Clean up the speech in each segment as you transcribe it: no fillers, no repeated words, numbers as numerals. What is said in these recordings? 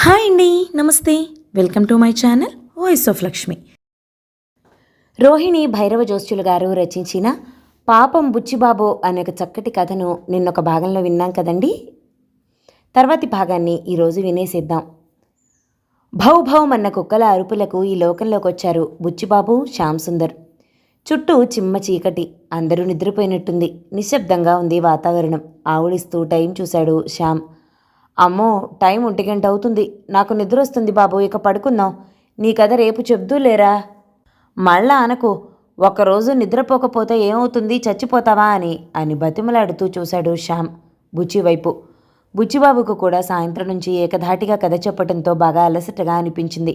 Hi అండి, నమస్తే. Welcome to my channel voice of Lakshmi. Rohini Bhairava Josyulu garu రచించిన పాపం బుచ్చిబాబు అనే ఒక చక్కటి కథను నిన్నొక భాగంలో విన్నాం కదండి. తర్వాతి భాగాన్ని ఈరోజు వినేసేద్దాం. భౌ భౌమన్న కుక్కల అరుపులకు ఈ లోకంలోకి వచ్చారు బుచ్చిబాబు, శ్యామ్ సుందర్. చుట్టూ చిమ్మ చీకటి, అందరూ నిద్రపోయినట్టుంది. నిశ్శబ్దంగా ఉంది వాతావరణం. ఆవులిస్తూ టైం చూశాడు శ్యామ్. అమ్మో, టైం 1 గంట అవుతుంది. నాకు నిద్ర వస్తుంది బాబు, ఇక పడుకుందాం. నీ కథ రేపు చెప్దూ లేరా? మళ్ళా అనకు. ఒక్కరోజు నిద్రపోకపోతే ఏమవుతుంది, చచ్చిపోతావా అని బతిమలాడుతూ చూశాడు శ్యామ్ బుచ్చి వైపు. బుచ్చిబాబుకు కూడా సాయంత్రం నుంచి ఏకధాటిగా కథ చెప్పటంతో బాగా అలసటగా అనిపించింది.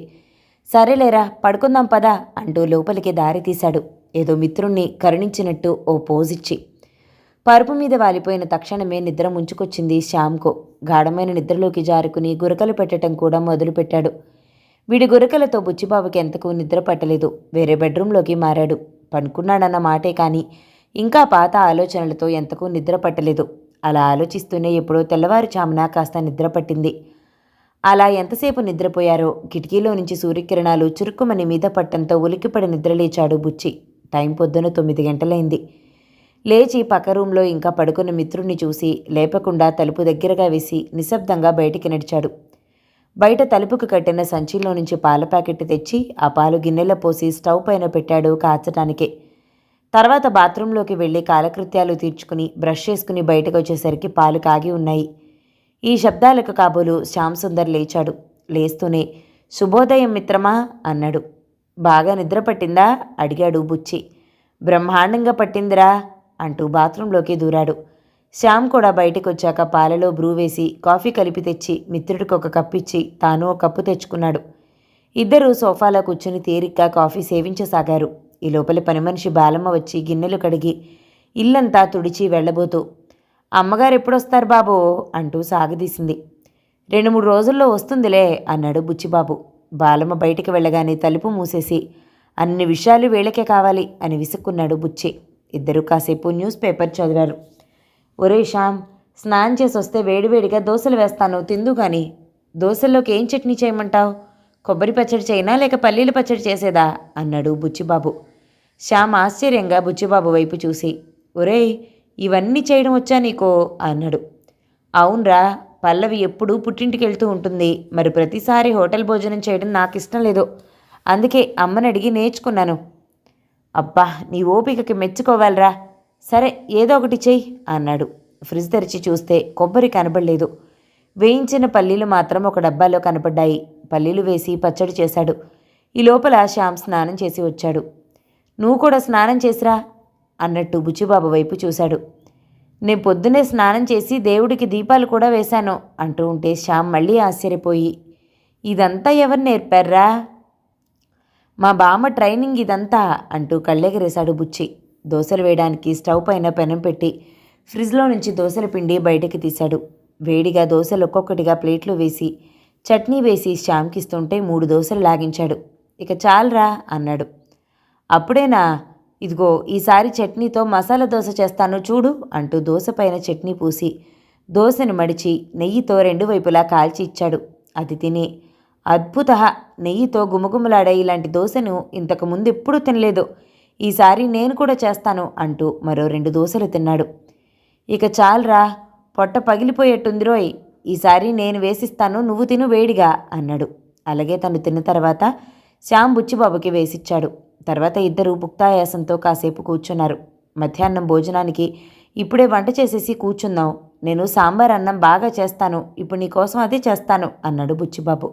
సరేలేరా, పడుకుందాం పదా అంటూ లోపలికి దారి తీశాడు, ఏదో మిత్రుణ్ణి కరుణించినట్టు ఓ పోజిచ్చి. పరుపు మీద వాలిపోయిన తక్షణమే నిద్ర ముంచుకొచ్చింది శ్యామ్కు. గాఢమైన నిద్రలోకి జారుకుని గురకలు పెట్టడం కూడా మొదలుపెట్టాడు. వీడి గురకలతో బుచ్చిబాబుకి ఎంతకు నిద్ర పట్టలేదు. వేరే బెడ్రూంలోకి మారాడు. పనుకున్నాడన్న మాటే కానీ ఇంకా పాత ఆలోచనలతో ఎంతకు నిద్ర పట్టలేదు. అలా ఆలోచిస్తూనే ఎప్పుడో తెల్లవారుజామున కాస్త నిద్ర పట్టింది. అలా ఎంతసేపు నిద్రపోయారో కిటికీలో నుంచి సూర్యకిరణాలు చురుక్కుమని మీద పట్టంతో ఉలిక్కిపడి నిద్రలేచాడు బుచ్చి. టైం పొద్దున 9 గంటలైంది. లేచి పక్క రూంలో ఇంకా పడుకున్న మిత్రుణ్ణి చూసి లేపకుండా తలుపు దగ్గరగా వేసి నిశ్శబ్దంగా బయటికి నడిచాడు. బయట తలుపుకు కట్టిన సంచిలో నుంచి పాల ప్యాకెట్ తెచ్చి ఆ పాలు గిన్నెలో పోసి స్టవ్ పైన పెట్టాడు కాచటానికి. తర్వాత బాత్రూంలోకి వెళ్ళి కాలకృత్యాలు తీర్చుకుని బ్రష్ చేసుకుని బయటకు వచ్చేసరికి పాలు కాగి ఉన్నాయి. ఈ శబ్దాలకు కాబోలు శ్యామ్ సుందర్ లేచాడు. లేస్తూనే శుభోదయం మిత్రమా అన్నాడు. బాగా నిద్ర పట్టిందా అడిగాడు బుచ్చి. బ్రహ్మాండంగా పట్టిందిరా అంటూ బాత్రూంలోకి దూరాడు. శ్యామ్ కూడా బయటకు వచ్చాక పాలలో బ్రూ వేసి కాఫీ కలిపి తెచ్చి మిత్రుడికి ఒక కప్పు ఇచ్చి తాను ఒక కప్పు తెచ్చుకున్నాడు. ఇద్దరూ సోఫాలో కూర్చుని తేలిగ్గా కాఫీ సేవించసాగారు. ఈ లోపలి పని మనిషి బాలమ్మ వచ్చి గిన్నెలు కడిగి ఇల్లంతా తుడిచి వెళ్ళబోతూ, అమ్మగారు ఎప్పుడొస్తారు బాబు అంటూ సాగదీసింది. 2-3 రోజుల్లో వస్తుందిలే అన్నాడు బుచ్చిబాబు. బాలమ్మ బయటికి వెళ్ళగానే తలుపు మూసేసి, అన్ని విషయాలు వీళ్ళకే కావాలి అని విసుక్కున్నాడు బుచ్చి. ఇద్దరూ కాసేపు న్యూస్ పేపర్ చదివారు. ఒరే శ్యామ్, స్నానం చేసి వస్తే వేడివేడిగా దోశలు వేస్తాను, తిందు కానీ. దోశల్లోకి ఏం చట్నీ చేయమంటావు? కొబ్బరి పచ్చడి చేయనా లేక పల్లీల పచ్చడి చేసేదా అన్నాడు బుచ్చిబాబు. శ్యామ్ ఆశ్చర్యంగా బుచ్చిబాబు వైపు చూసి, ఒరేయ్, ఇవన్నీ చేయడం వచ్చా నీకో అన్నాడు. అవునరా, పల్లవి ఎప్పుడూ పుట్టింటికి వెళ్తూ ఉంటుంది. మరి ప్రతిసారి హోటల్ భోజనం చేయడం నాకు ఇష్టం లేదు. అందుకే అమ్మని అడిగి నేర్చుకున్నాను. అబ్బా, నీ ఓపికకి మెచ్చుకోవాలరా. సరే, ఏదో ఒకటి చెయ్యి అన్నాడు. ఫ్రిడ్జ్ తెరిచి చూస్తే కొబ్బరి కనబడలేదు. వేయించిన పల్లీలు మాత్రం ఒక డబ్బాలో కనపడ్డాయి. పల్లీలు వేసి పచ్చడి చేశాడు. ఈ లోపల శ్యామ్ స్నానం చేసి వచ్చాడు. నువ్వు కూడా స్నానం చేసిరా అన్నట్టు బుచ్చిబాబు వైపు చూశాడు. నేను పొద్దునే స్నానం చేసి దేవుడికి దీపాలు కూడా వేశాను అంటూ ఉంటే శ్యామ్ మళ్ళీ ఆశ్చర్యపోయి, ఇదంతా ఎవరు నేర్పారా? మా బామ్మ ట్రైనింగ్ ఇదంతా అంటూ కళ్ళెగరేశాడు బుచ్చి. దోశలు వేయడానికి స్టవ్ పైన పెనం పెట్టి ఫ్రిడ్జ్లో నుంచి దోశల పిండి బయటకి తీశాడు. వేడిగా దోశలు ఒక్కొక్కటిగా ప్లేట్లో వేసి చట్నీ వేసి శ్యామ్కి ఇస్తుంటే 3 దోశలు లాగించాడు. ఇక చాలరా అన్నాడు. అప్పుడేనా? ఇదిగో ఈసారి చట్నీతో మసాలా దోశ చేస్తాను చూడు అంటూ దోశ పైన చట్నీ పూసి దోశను మడిచి నెయ్యితో 2 వైపులా కాల్చి ఇచ్చాడు. అది తిని, అద్భుత, నెయ్యితో గుమగుమలాడే ఇలాంటి దోశను ఇంతకు ముందు ఎప్పుడూ తినలేదు. ఈసారి నేను కూడా చేస్తాను అంటూ మరో 2 దోశలు తిన్నాడు. ఇక చాలరా, పొట్ట పగిలిపోయేట్టుందిరోయ్. ఈసారి నేను వేసిస్తాను, నువ్వు తిను వేడిగా అన్నాడు. అలాగే తను తిన్న తర్వాత శ్యామ్ బుచ్చిబాబుకి వేసిచ్చాడు. తర్వాత ఇద్దరూ భుక్తాయాసంతో కాసేపు కూర్చున్నారు. మధ్యాహ్నం భోజనానికి ఇప్పుడే వంట చేసేసి కూర్చుందాం. నేను సాంబార్ అన్నం బాగా చేస్తాను, ఇప్పుడు నీకోసం అదే చేస్తాను అన్నాడు బుచ్చిబాబు.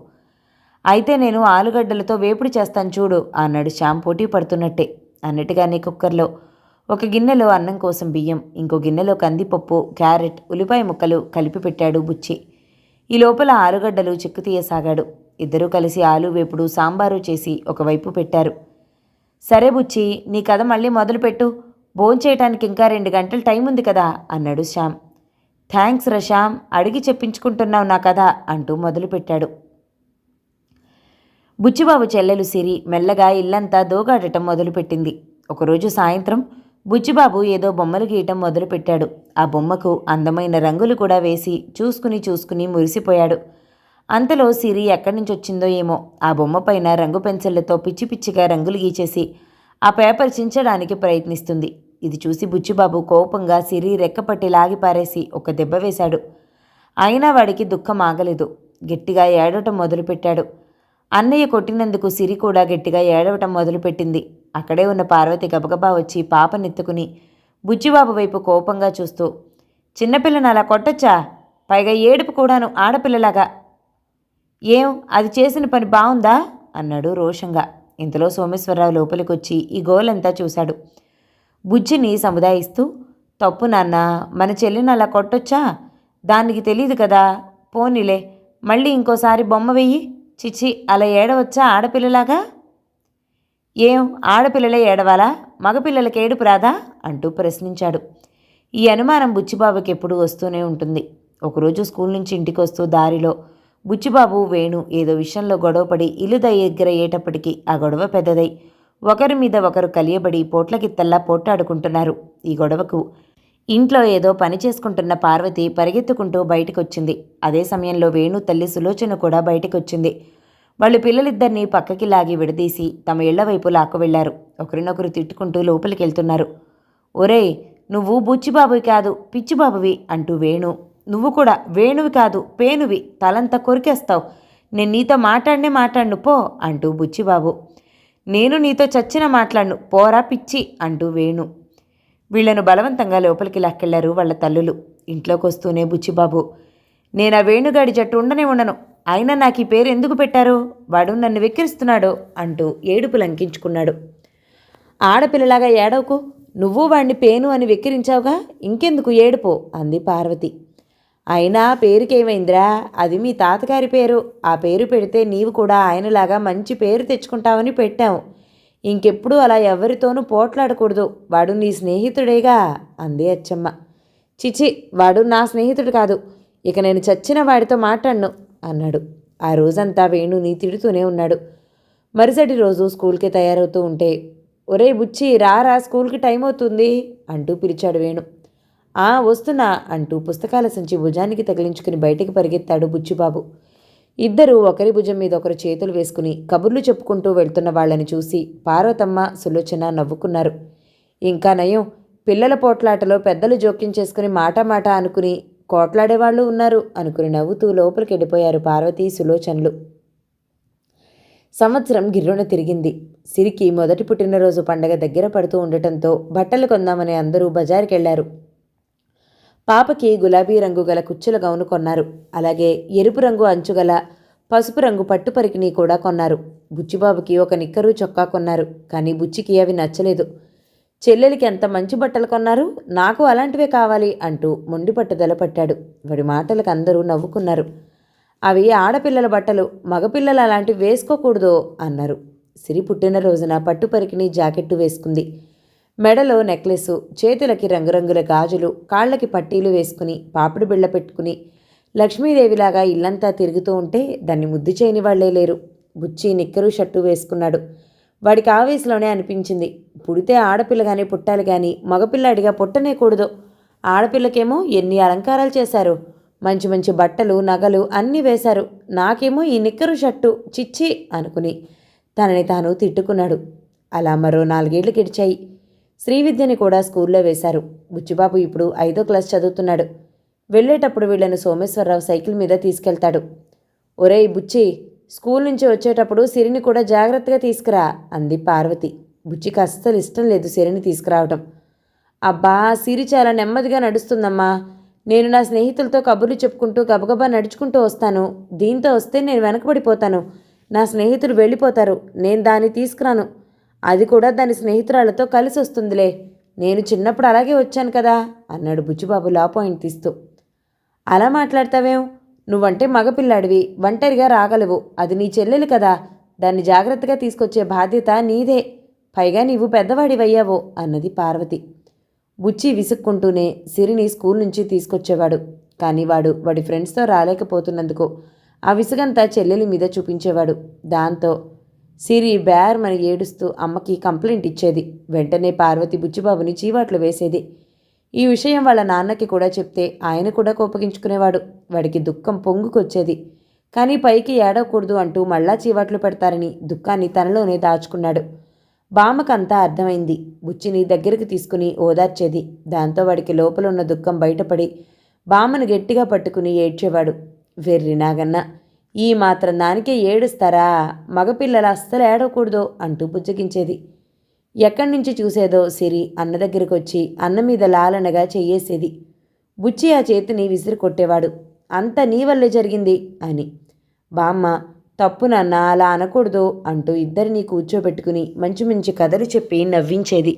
అయితే నేను ఆలుగడ్డలతో వేపుడు చేస్తాను చూడు అన్నాడు శ్యామ్ పోటీ పడుతున్నట్టే. అన్నట్టుగానే కుక్కర్లో ఒక గిన్నెలో అన్నం కోసం బియ్యం, ఇంకో గిన్నెలో కందిపప్పు, క్యారెట్, ఉల్లిపాయ ముక్కలు కలిపి పెట్టాడు బుచ్చి. ఈ లోపల ఆలుగడ్డలు చెక్కు తీయసాగాడు. ఇద్దరూ కలిసి ఆలు వేపుడు సాంబారు చేసి ఒకవైపు పెట్టారు. సరే బుచ్చి, నీ కథ మళ్ళీ మొదలుపెట్టు. భోంచేయటానికి ఇంకా 2 గంటలు టైం ఉంది కదా అన్నాడు శ్యామ్. థ్యాంక్స్ రా శ్యామ్, అడిగి చెప్పించుకుంటున్నావు నా కథ అంటూ మొదలుపెట్టాడు. బుచ్చిబాబు చెల్లెలు సిరి మెల్లగా ఇల్లంతా దోగాడటం మొదలుపెట్టింది. ఒకరోజు సాయంత్రం బుచ్చిబాబు ఏదో బొమ్మలు గీయటం మొదలుపెట్టాడు. ఆ బొమ్మకు అందమైన రంగులు కూడా వేసి చూసుకుని మురిసిపోయాడు. అంతలో సిరి ఎక్కడి నుంచి వచ్చిందో ఏమో ఆ బొమ్మ పైన రంగు పెన్సిళ్లతో పిచ్చి పిచ్చిగా రంగులు గీచేసి ఆ పేపర్ చించడానికి ప్రయత్నిస్తుంది. ఇది చూసి బుచ్చిబాబు కోపంగా సిరి రెక్కపట్టి లాగి పారేసి ఒక దెబ్బ వేశాడు. అయినా వాడికి దుఃఖం ఆగలేదు. గట్టిగా ఏడవటం మొదలుపెట్టాడు. అన్నయ్య కొట్టినందుకు సిరి కూడా గట్టిగా ఏడవటం మొదలుపెట్టింది. అక్కడే ఉన్న పార్వతి గబగబా వచ్చి పాపనెత్తుకుని బుచ్చిబాబు వైపు కోపంగా చూస్తూ, చిన్నపిల్లని అలా కొట్టచ్చా? పైగా ఏడుపు కూడాను ఆడపిల్లలాగా. ఏం అది చేసిన పని బావుందా అన్నాడు రోషంగా. ఇంతలో సోమేశ్వరరావు లోపలికొచ్చి ఈ గోలంతా చూశాడు. బుజ్జిని సముదాయిస్తూ, తప్పు నాన్న, మన చెల్లిని అలా కొట్టొచ్చా? దానికి తెలీదు కదా. పోనీలే, మళ్ళీ ఇంకోసారి బొమ్మ వెయ్యి. చిచి, అలా ఏడవచ్చా ఆడపిల్లలాగా? ఏం ఆడపిల్లలే ఏడవాలా? మగపిల్లలకి ఏడుపు రాదా అంటూ ప్రశ్నించాడు. ఈ అనుమానం బుచ్చిబాబుకి ఎప్పుడూ వస్తూనే ఉంటుంది. ఒకరోజు స్కూల్ నుంచి ఇంటికి వస్తూ దారిలో బుచ్చిబాబు వేణు ఏదో విషయంలో గొడవపడి ఇల్లు దగ్గరయ్యేటప్పటికీ ఆ గొడవ పెద్దదై ఒకరి మీద ఒకరు కలియబడి పోట్లకిత్తల్లా పోట్లాడుకుంటున్నారు. ఈ గొడవకు ఇంట్లో ఏదో పని చేసుకుంటున్న పార్వతి పరిగెత్తుకుంటూ బయటికొచ్చింది. అదే సమయంలో వేణు తల్లి సులోచన కూడా బయటికొచ్చింది. వాళ్ళు పిల్లలిద్దరినీ పక్కకి లాగి విడదీసి తమ ఇళ్ల వైపు లాక్కు వెళ్లారు. ఒకరినొకరు తిట్టుకుంటూ లోపలికి వెళ్తున్నారు. ఒరేయ్, నువ్వు బుచ్చిబాబువి కాదు, పిచ్చిబాబువి అంటూ వేణు, నువ్వు కూడా వేణువి కాదు, పేనువి, తలంతా కొరికేస్తావు. నేను నీతో మాట్లాడను పో అంటూ బుచ్చిబాబు, నేను నీతో చచ్చిన మాట్లాడను పోరా పిచ్చి అంటూ వేణు. వీళ్లను బలవంతంగా లోపలికి లాక్కెళ్లారు వాళ్ళ తల్లులు. ఇంట్లోకి వస్తూనే బుచ్చిబాబు, నేను ఆ వేణుగాడి జట్టు ఉండను, అయినా నాకు ఈ పేరు ఎందుకు పెట్టారు? వాడు నన్ను వెక్కిరిస్తున్నాడు అంటూ ఏడుపు లంకించుకున్నాడు. ఆడపిల్లలాగా ఏడవకు, నువ్వు వాడిని పేను అని వెక్కిరించావుగా, ఇంకెందుకు ఏడుపు అంది పార్వతి. అయినా పేరుకేమైందిరా, అది మీ తాతగారి పేరు. ఆ పేరు పెడితే నీవు కూడా ఆయనలాగా మంచి పేరు తెచ్చుకుంటావని పెట్టావు. ఇంకెప్పుడు అలా ఎవరితోనూ పోట్లాడకూడదు. వాడు నీ స్నేహితుడేగా అంది అచ్చమ్మ. చిచి, వాడు నా స్నేహితుడు కాదు. ఇక నేను చచ్చిన వాడితో మాట్లాడను అన్నాడు. ఆ రోజంతా వేణుని తిడుతూనే ఉన్నాడు. మరుసటి రోజు స్కూల్కి తయారవుతూ ఉంటే, ఒరే బుచ్చి, రారా, స్కూల్కి టైం అవుతుంది అంటూ పిలిచాడు వేణు. వస్తున్నా అంటూ పుస్తకాల సంచి భుజానికి తగిలించుకుని బయటికి పరిగెత్తాడు బుచ్చిబాబు. ఇద్దరూ ఒకరి భుజం మీద ఒకరు చేతులు వేసుకుని కబుర్లు చెప్పుకుంటూ వెళ్తున్న వాళ్ళని చూసి పార్వతమ్మ, సులోచన నవ్వుకున్నారు. ఇంకా నయం, పిల్లల పోట్లాటలో పెద్దలు జోక్యం చేసుకుని మాట అనుకుని కోట్లాడేవాళ్ళు ఉన్నారు అనుకుని నవ్వుతూ లోపలికి వెళ్ళిపోయారు పార్వతీ, సులోచనలు. సంవత్సరం గిర్రున తిరిగింది. సిరికి మొదటి పుట్టినరోజు పండగ దగ్గర పడుతూ ఉండటంతో బట్టలు కొందామని అందరూ బజారుకెళ్లారు. పాపకి గులాబీ రంగు గల కుచ్చుల గౌను కొన్నారు. అలాగే ఎరుపు రంగు అంచుగల పసుపు రంగు పట్టుపరికిని కూడా కొన్నారు. బుచ్చిబాబుకి ఒక నిక్కరు, చొక్కా కొన్నారు. కానీ బుచ్చికి అవి నచ్చలేదు. చెల్లెలికి ఎంత మంచి బట్టలు కొన్నారు, నాకు అలాంటివే కావాలి అంటూ మొండి పట్టుదల పట్టాడు. వాడి మాటలకు అందరూ నవ్వుకున్నారు. అవి ఆడపిల్లల బట్టలు, మగపిల్లలు అలాంటివి వేసుకోకూడదు అన్నారు. సిరి పుట్టినరోజున పట్టుపరికిని జాకెట్టు వేసుకుంది. మెడలో నెక్లెసు, చేతులకి రంగురంగుల గాజులు, కాళ్ళకి పట్టీలు వేసుకుని పాపిడి బిళ్ళ పెట్టుకుని లక్ష్మీదేవిలాగా ఇల్లంతా తిరుగుతూ ఉంటే దాన్ని ముద్దు చేయని వాళ్లే లేరు. బుచ్చి నిక్కరు, షర్టు వేసుకున్నాడు. వాడికి ఆ వయసులోనే అనిపించింది, పుడితే ఆడపిల్లగానే పుట్టాలి కానీ మగపిల్లాడిగా పుట్టనేకూడదు. ఆడపిల్లకేమో ఎన్ని అలంకారాలు చేశారు, మంచి మంచి బట్టలు, నగలు అన్నీ వేశారు. నాకేమో ఈ నిక్కరు, షర్టు చిచ్చి అనుకుని తనని తాను తిట్టుకున్నాడు. అలా మరో 4 ఏళ్లు గడిచాయి. శ్రీవిద్యని కూడా స్కూల్లో వేశారు. బుచ్చిబాబు ఇప్పుడు 5వ క్లాస్ చదువుతున్నాడు. వెళ్ళేటప్పుడు వీళ్లను సోమేశ్వరరావు సైకిల్ మీద తీసుకెళ్తాడు. ఒరేయ్ బుచ్చి, స్కూల్ నుంచి వచ్చేటప్పుడు సిరిని కూడా జాగ్రత్తగా తీసుకురా అంది పార్వతి. బుచ్చికి అస్సలు ఇష్టం లేదు సిరిని తీసుకురావటం. అబ్బా, సిరి చాలా నెమ్మదిగా నడుస్తుందమ్మా. నేను నా స్నేహితులతో కబుర్లు చెప్పుకుంటూ గబగబా నడుచుకుంటూ వస్తాను. దీంతో వస్తే నేను వెనకబడిపోతాను. నా స్నేహితులు వెళ్ళిపోతారు. నేను దాన్ని తీసుకురాను. అది కూడా దాని స్నేహితురాలతో కలిసి వస్తుందిలే. నేను చిన్నప్పుడు అలాగే వచ్చాను కదా అన్నాడు బుచ్చిబాబు లా పాయింట్ తీస్తూ. అలా మాట్లాడతావేం? నువ్వంటే మగపిల్లాడివి, ఒంటరిగా రాగలవు. అది నీ చెల్లెలు కదా, దాన్ని జాగ్రత్తగా తీసుకొచ్చే బాధ్యత నీదే. పైగా నీవు పెద్దవాడివయ్యావు అన్నది పార్వతి. బుచ్చి విసుక్కుంటూనే సిరిని స్కూల్ నుంచి తీసుకొచ్చేవాడు. కానీ వాడి ఫ్రెండ్స్తో రాలేకపోతున్నందుకు ఆ విసుగంతా చెల్లెలి మీద చూపించేవాడు. దాంతో సిరి బేర్మని ఏడుస్తూ అమ్మకి కంప్లైంట్ ఇచ్చేది. వెంటనే పార్వతి బుచ్చిబాబుని చీవాట్లు వేసేది. ఈ విషయం వాళ్ళ నాన్నకి కూడా చెప్తే ఆయన కూడా కోపగించుకునేవాడు. వాడికి దుఃఖం పొంగుకొచ్చేది. కానీ పైకి ఏడవకూడదు అంటూ మళ్ళా చీవాట్లు పెడతారని దుఃఖాన్ని తనలోనే దాచుకున్నాడు. బామ్మకంతా అర్థమైంది. బుచ్చిని దగ్గరికి తీసుకుని ఓదార్చేది. దాంతో వాడికి లోపల ఉన్న దుఃఖం బయటపడి బామ్మను గట్టిగా పట్టుకుని ఏడ్చేవాడు. వెర్రి నాగన్న, ఈ మాత్రం దానికే ఏడుస్తారా? మగపిల్లలు అస్సలు ఏడవకూడదు అంటూ బుజ్జగించేది. ఎక్కడి నుంచి చూసేదో సిరి అన్న దగ్గరికి వచ్చి అన్న మీద లాలనగా చెయ్యేసేది. బుచ్చి ఆ చేతిని విసిరి కొట్టేవాడు. అంత నీ వల్లే జరిగింది అని. బామ్మ, తప్పు నాన్న, అలా అనకూడదు అంటూ ఇద్దరినీ కూర్చోబెట్టుకుని మంచి మంచి కథలు చెప్పి నవ్వించేది.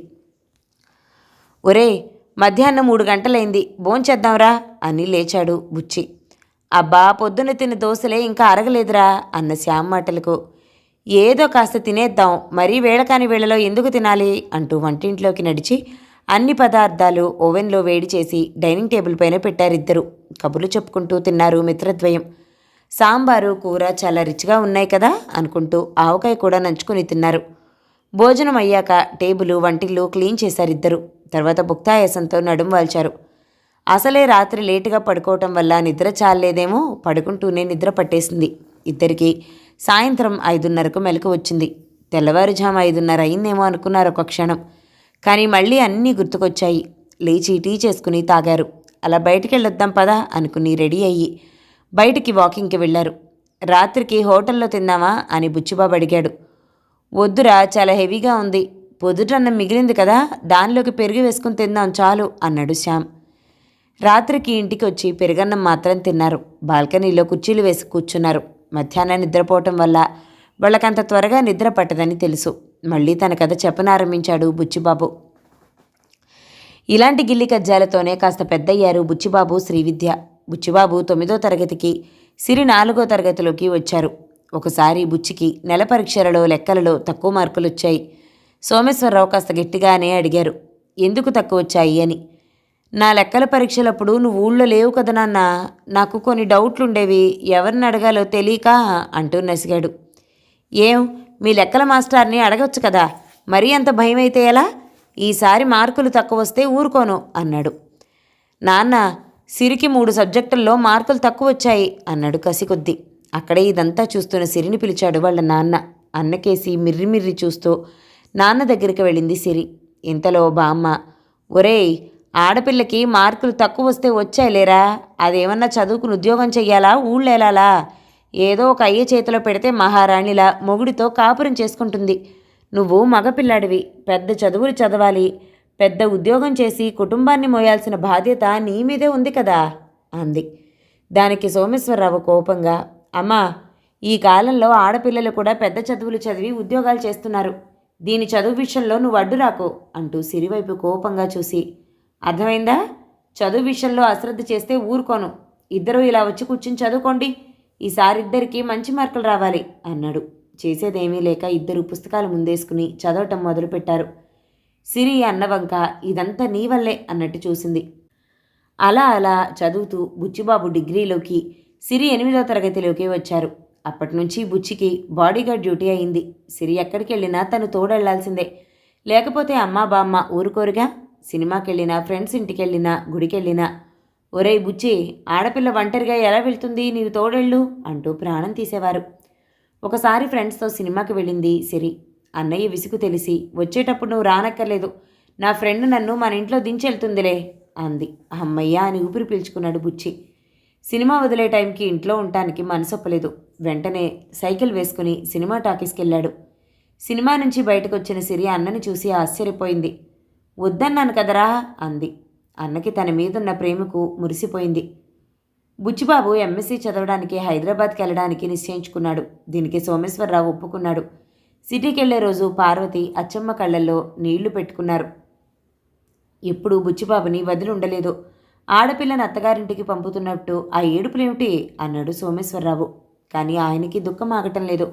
ఒరే, మధ్యాహ్నం 3 గంటలైంది, భోంచేద్దాంరా అని లేచాడు బుచ్చి. అబ్బా, పొద్దున్న తిన్న దోశలే ఇంకా అరగలేదురా అన్న శ్యామ్ మాటలకు ఏదో కాస్త తినేద్దాం, మరీ వేళకాని వేళలో ఎందుకు తినాలి అంటూ వంటింట్లోకి నడిచి అన్ని పదార్థాలు ఓవెన్లో వేడి చేసి డైనింగ్ టేబుల్ పైన పెట్టారిద్దరు. కబుర్లు చెప్పుకుంటూ తిన్నారు మిత్రద్వయం. సాంబారు కూర చాలా రిచ్గా ఉన్నాయి కదా అనుకుంటూ ఆవకాయ కూడా నంచుకుని తిన్నారు. భోజనం అయ్యాక టేబుల్ వంటిల్లు క్లీన్ చేశారిద్దరు. తర్వాత భుక్తాయాసంతో నడుం వాల్చారు. అసలే రాత్రి లేటుగా పడుకోవటం వల్ల నిద్ర చాలేదేమో, పడుకుంటూనే నిద్ర పట్టేసింది ఇద్దరికి. సాయంత్రం 5:30కు మెలకు వచ్చింది. తెల్లవారుజాము 5:30 అయిందేమో అనుకున్నారు ఒక క్షణం. కానీ మళ్ళీ అన్నీ గుర్తుకొచ్చాయి. లేచి టీ చేసుకుని తాగారు. అలా బయటికి వెళ్ళొద్దాం పదా అనుకుని రెడీ అయ్యి బయటికి వాకింగ్కి వెళ్ళారు. రాత్రికి హోటల్లో తిందామా అని బుచ్చిబాబు అడిగాడు. వద్దురా, చాలా హెవీగా ఉంది, పొద్దుటన్నం మిగిలింది కదా, దానిలోకి పెరుగు వేసుకుని తిందాం చాలు అన్నాడు శ్యామ్. రాత్రికి ఇంటికి వచ్చి పెరుగన్నం మాత్రం తిన్నారు. బాల్కనీలో కుర్చీలు వేసి కూర్చున్నారు. మధ్యాహ్నం నిద్రపోవటం వల్ల వాళ్ళకంత త్వరగా నిద్ర పట్టదని తెలుసు. మళ్ళీ తన కథ చెప్పనారంభించాడు బుచ్చిబాబు. ఇలాంటి గిల్లి కజ్జాలతోనే కాస్త పెద్దయ్యారు బుచ్చిబాబు, శ్రీవిద్య. బుచ్చిబాబు 9వ తరగతికి, సిరి 4వ తరగతిలోకి వచ్చారు. ఒకసారి బుచ్చికి నెల పరీక్షలలో లెక్కలలో తక్కువ మార్కులు వచ్చాయి. సోమేశ్వరరావు కాస్త గట్టిగానే అడిగారు, ఎందుకు తక్కువ వచ్చాయి అని. నా లెక్కల పరీక్షలప్పుడు నువ్వు ఊళ్ళో లేవు కదా నాన్న, నాకు కొన్ని డౌట్లుండేవి, ఎవరిని అడగాలో తెలియక అంటూ నసిగాడు. ఏం, మీ లెక్కల మాస్టర్ని అడగొచ్చు కదా, మరీ అంత భయం అయితే ఎలా? ఈసారి మార్కులు తక్కువ వస్తే ఊరుకోను అన్నాడు. నాన్న, సిరికి 3 సబ్జెక్టుల్లో మార్కులు తక్కువ వచ్చాయి అన్నాడు కసికొద్దీ. అక్కడే ఇదంతా చూస్తున్న సిరిని పిలిచాడు వాళ్ళ నాన్న. అన్నకేసి మిర్రిమిర్రి చూస్తూ నాన్న దగ్గరికి వెళ్ళింది సిరి. ఇంతలో బామ్మ, ఒరేయ్, ఆడపిల్లకి మార్కులు తక్కువ వస్తే వచ్చాయిలేరా, అదేమన్నా చదువుకుని ఉద్యోగం చెయ్యాలా, ఊళ్ళేలాలా? ఏదో ఒక అయ్య చేతిలో పెడితే మహారాణిలా మొగుడితో కాపురం చేసుకుంటుంది. నువ్వు మగపిల్లాడివి, పెద్ద చదువులు చదవాలి, పెద్ద ఉద్యోగం చేసి కుటుంబాన్ని మోయాల్సిన బాధ్యత నీ మీదే ఉంది కదా అంది. దానికి సోమేశ్వరరావు కోపంగా, అమ్మా, ఈ కాలంలో ఆడపిల్లలు కూడా పెద్ద చదువులు చదివి ఉద్యోగాలు చేస్తున్నారు, దీని చదువు విషయంలో నువ్వు అడ్డురాకు అంటూ సిరివైపు కోపంగా చూసి, అర్థమైందా? చదువు విషయంలో అశ్రద్ధ చేస్తే ఊరుకోను, ఇద్దరూ ఇలా వచ్చి కూర్చుని చదువుకోండి, ఈసారి ఇద్దరికీ మంచి మార్కులు రావాలి అన్నాడు. చేసేదేమీ లేక ఇద్దరు పుస్తకాలు ముందేసుకుని చదవటం మొదలుపెట్టారు. సిరి అన్నవంక ఇదంతా నీ వల్లే అన్నట్టు చూసింది. అలా అలా చదువుతూ బుచ్చిబాబు డిగ్రీలోకి, సిరి 8వ తరగతిలోకి వచ్చారు. అప్పటినుంచి బుచ్చికి బాడీగార్డ్ డ్యూటీ అయింది. సిరి ఎక్కడికి వెళ్ళినా తను తోడెళ్లాల్సిందే, లేకపోతే అమ్మా బామ్మ ఊరుకోరుగా. సినిమాకెళ్ళినా, ఫ్రెండ్స్ ఇంటికెళ్ళినా, గుడికెళ్ళినా, ఒరేయ్ బుచ్చి, ఆడపిల్ల ఒంటరిగా ఎలా వెళ్తుంది, నీవు తోడెళ్ళు అంటూ ప్రాణం తీసేవారు. ఒకసారి ఫ్రెండ్స్తో సినిమాకి వెళ్ళింది సిరి. అన్నయ్య విసుగు తెలిసి, వచ్చేటప్పుడు నువ్వు రానక్కర్లేదు, నా ఫ్రెండ్ నన్ను మన ఇంట్లో దించెళ్తుందిలే అంది. అమ్మయ్య అని ఊపిరి పీల్చుకున్నాడు బుచ్చి. సినిమా వదిలే టైంకి ఇంట్లో ఉండటానికి మనసొప్పలేదు. వెంటనే సైకిల్ వేసుకుని సినిమా టాకీస్కి వెళ్ళాడు. సినిమా నుంచి బయటకు వచ్చిన సిరి అన్నని చూసి ఆశ్చర్యపోయింది. వద్దన్నాను కదరా అంది. అన్నకి తన మీదున్న ప్రేమకు మురిసిపోయింది. బుచ్చిబాబు ఎంఎస్సీ చదవడానికి హైదరాబాద్కి వెళ్ళడానికి నిశ్చయించుకున్నాడు. దీనికి సోమేశ్వరరావు ఒప్పుకున్నాడు. సిటీకి వెళ్లే రోజు పార్వతి, అచ్చమ్మ కళ్ళల్లో నీళ్లు పెట్టుకున్నారు. ఎప్పుడూ బుచ్చిబాబుని వదిలి ఉండలేదు. ఆడపిల్లని అత్తగారింటికి పంపుతున్నట్టు ఆ ఏడుపులేమిటి అన్నాడు సోమేశ్వరరావు. కానీ ఆయనకి దుఃఖం ఆగటం లేదు.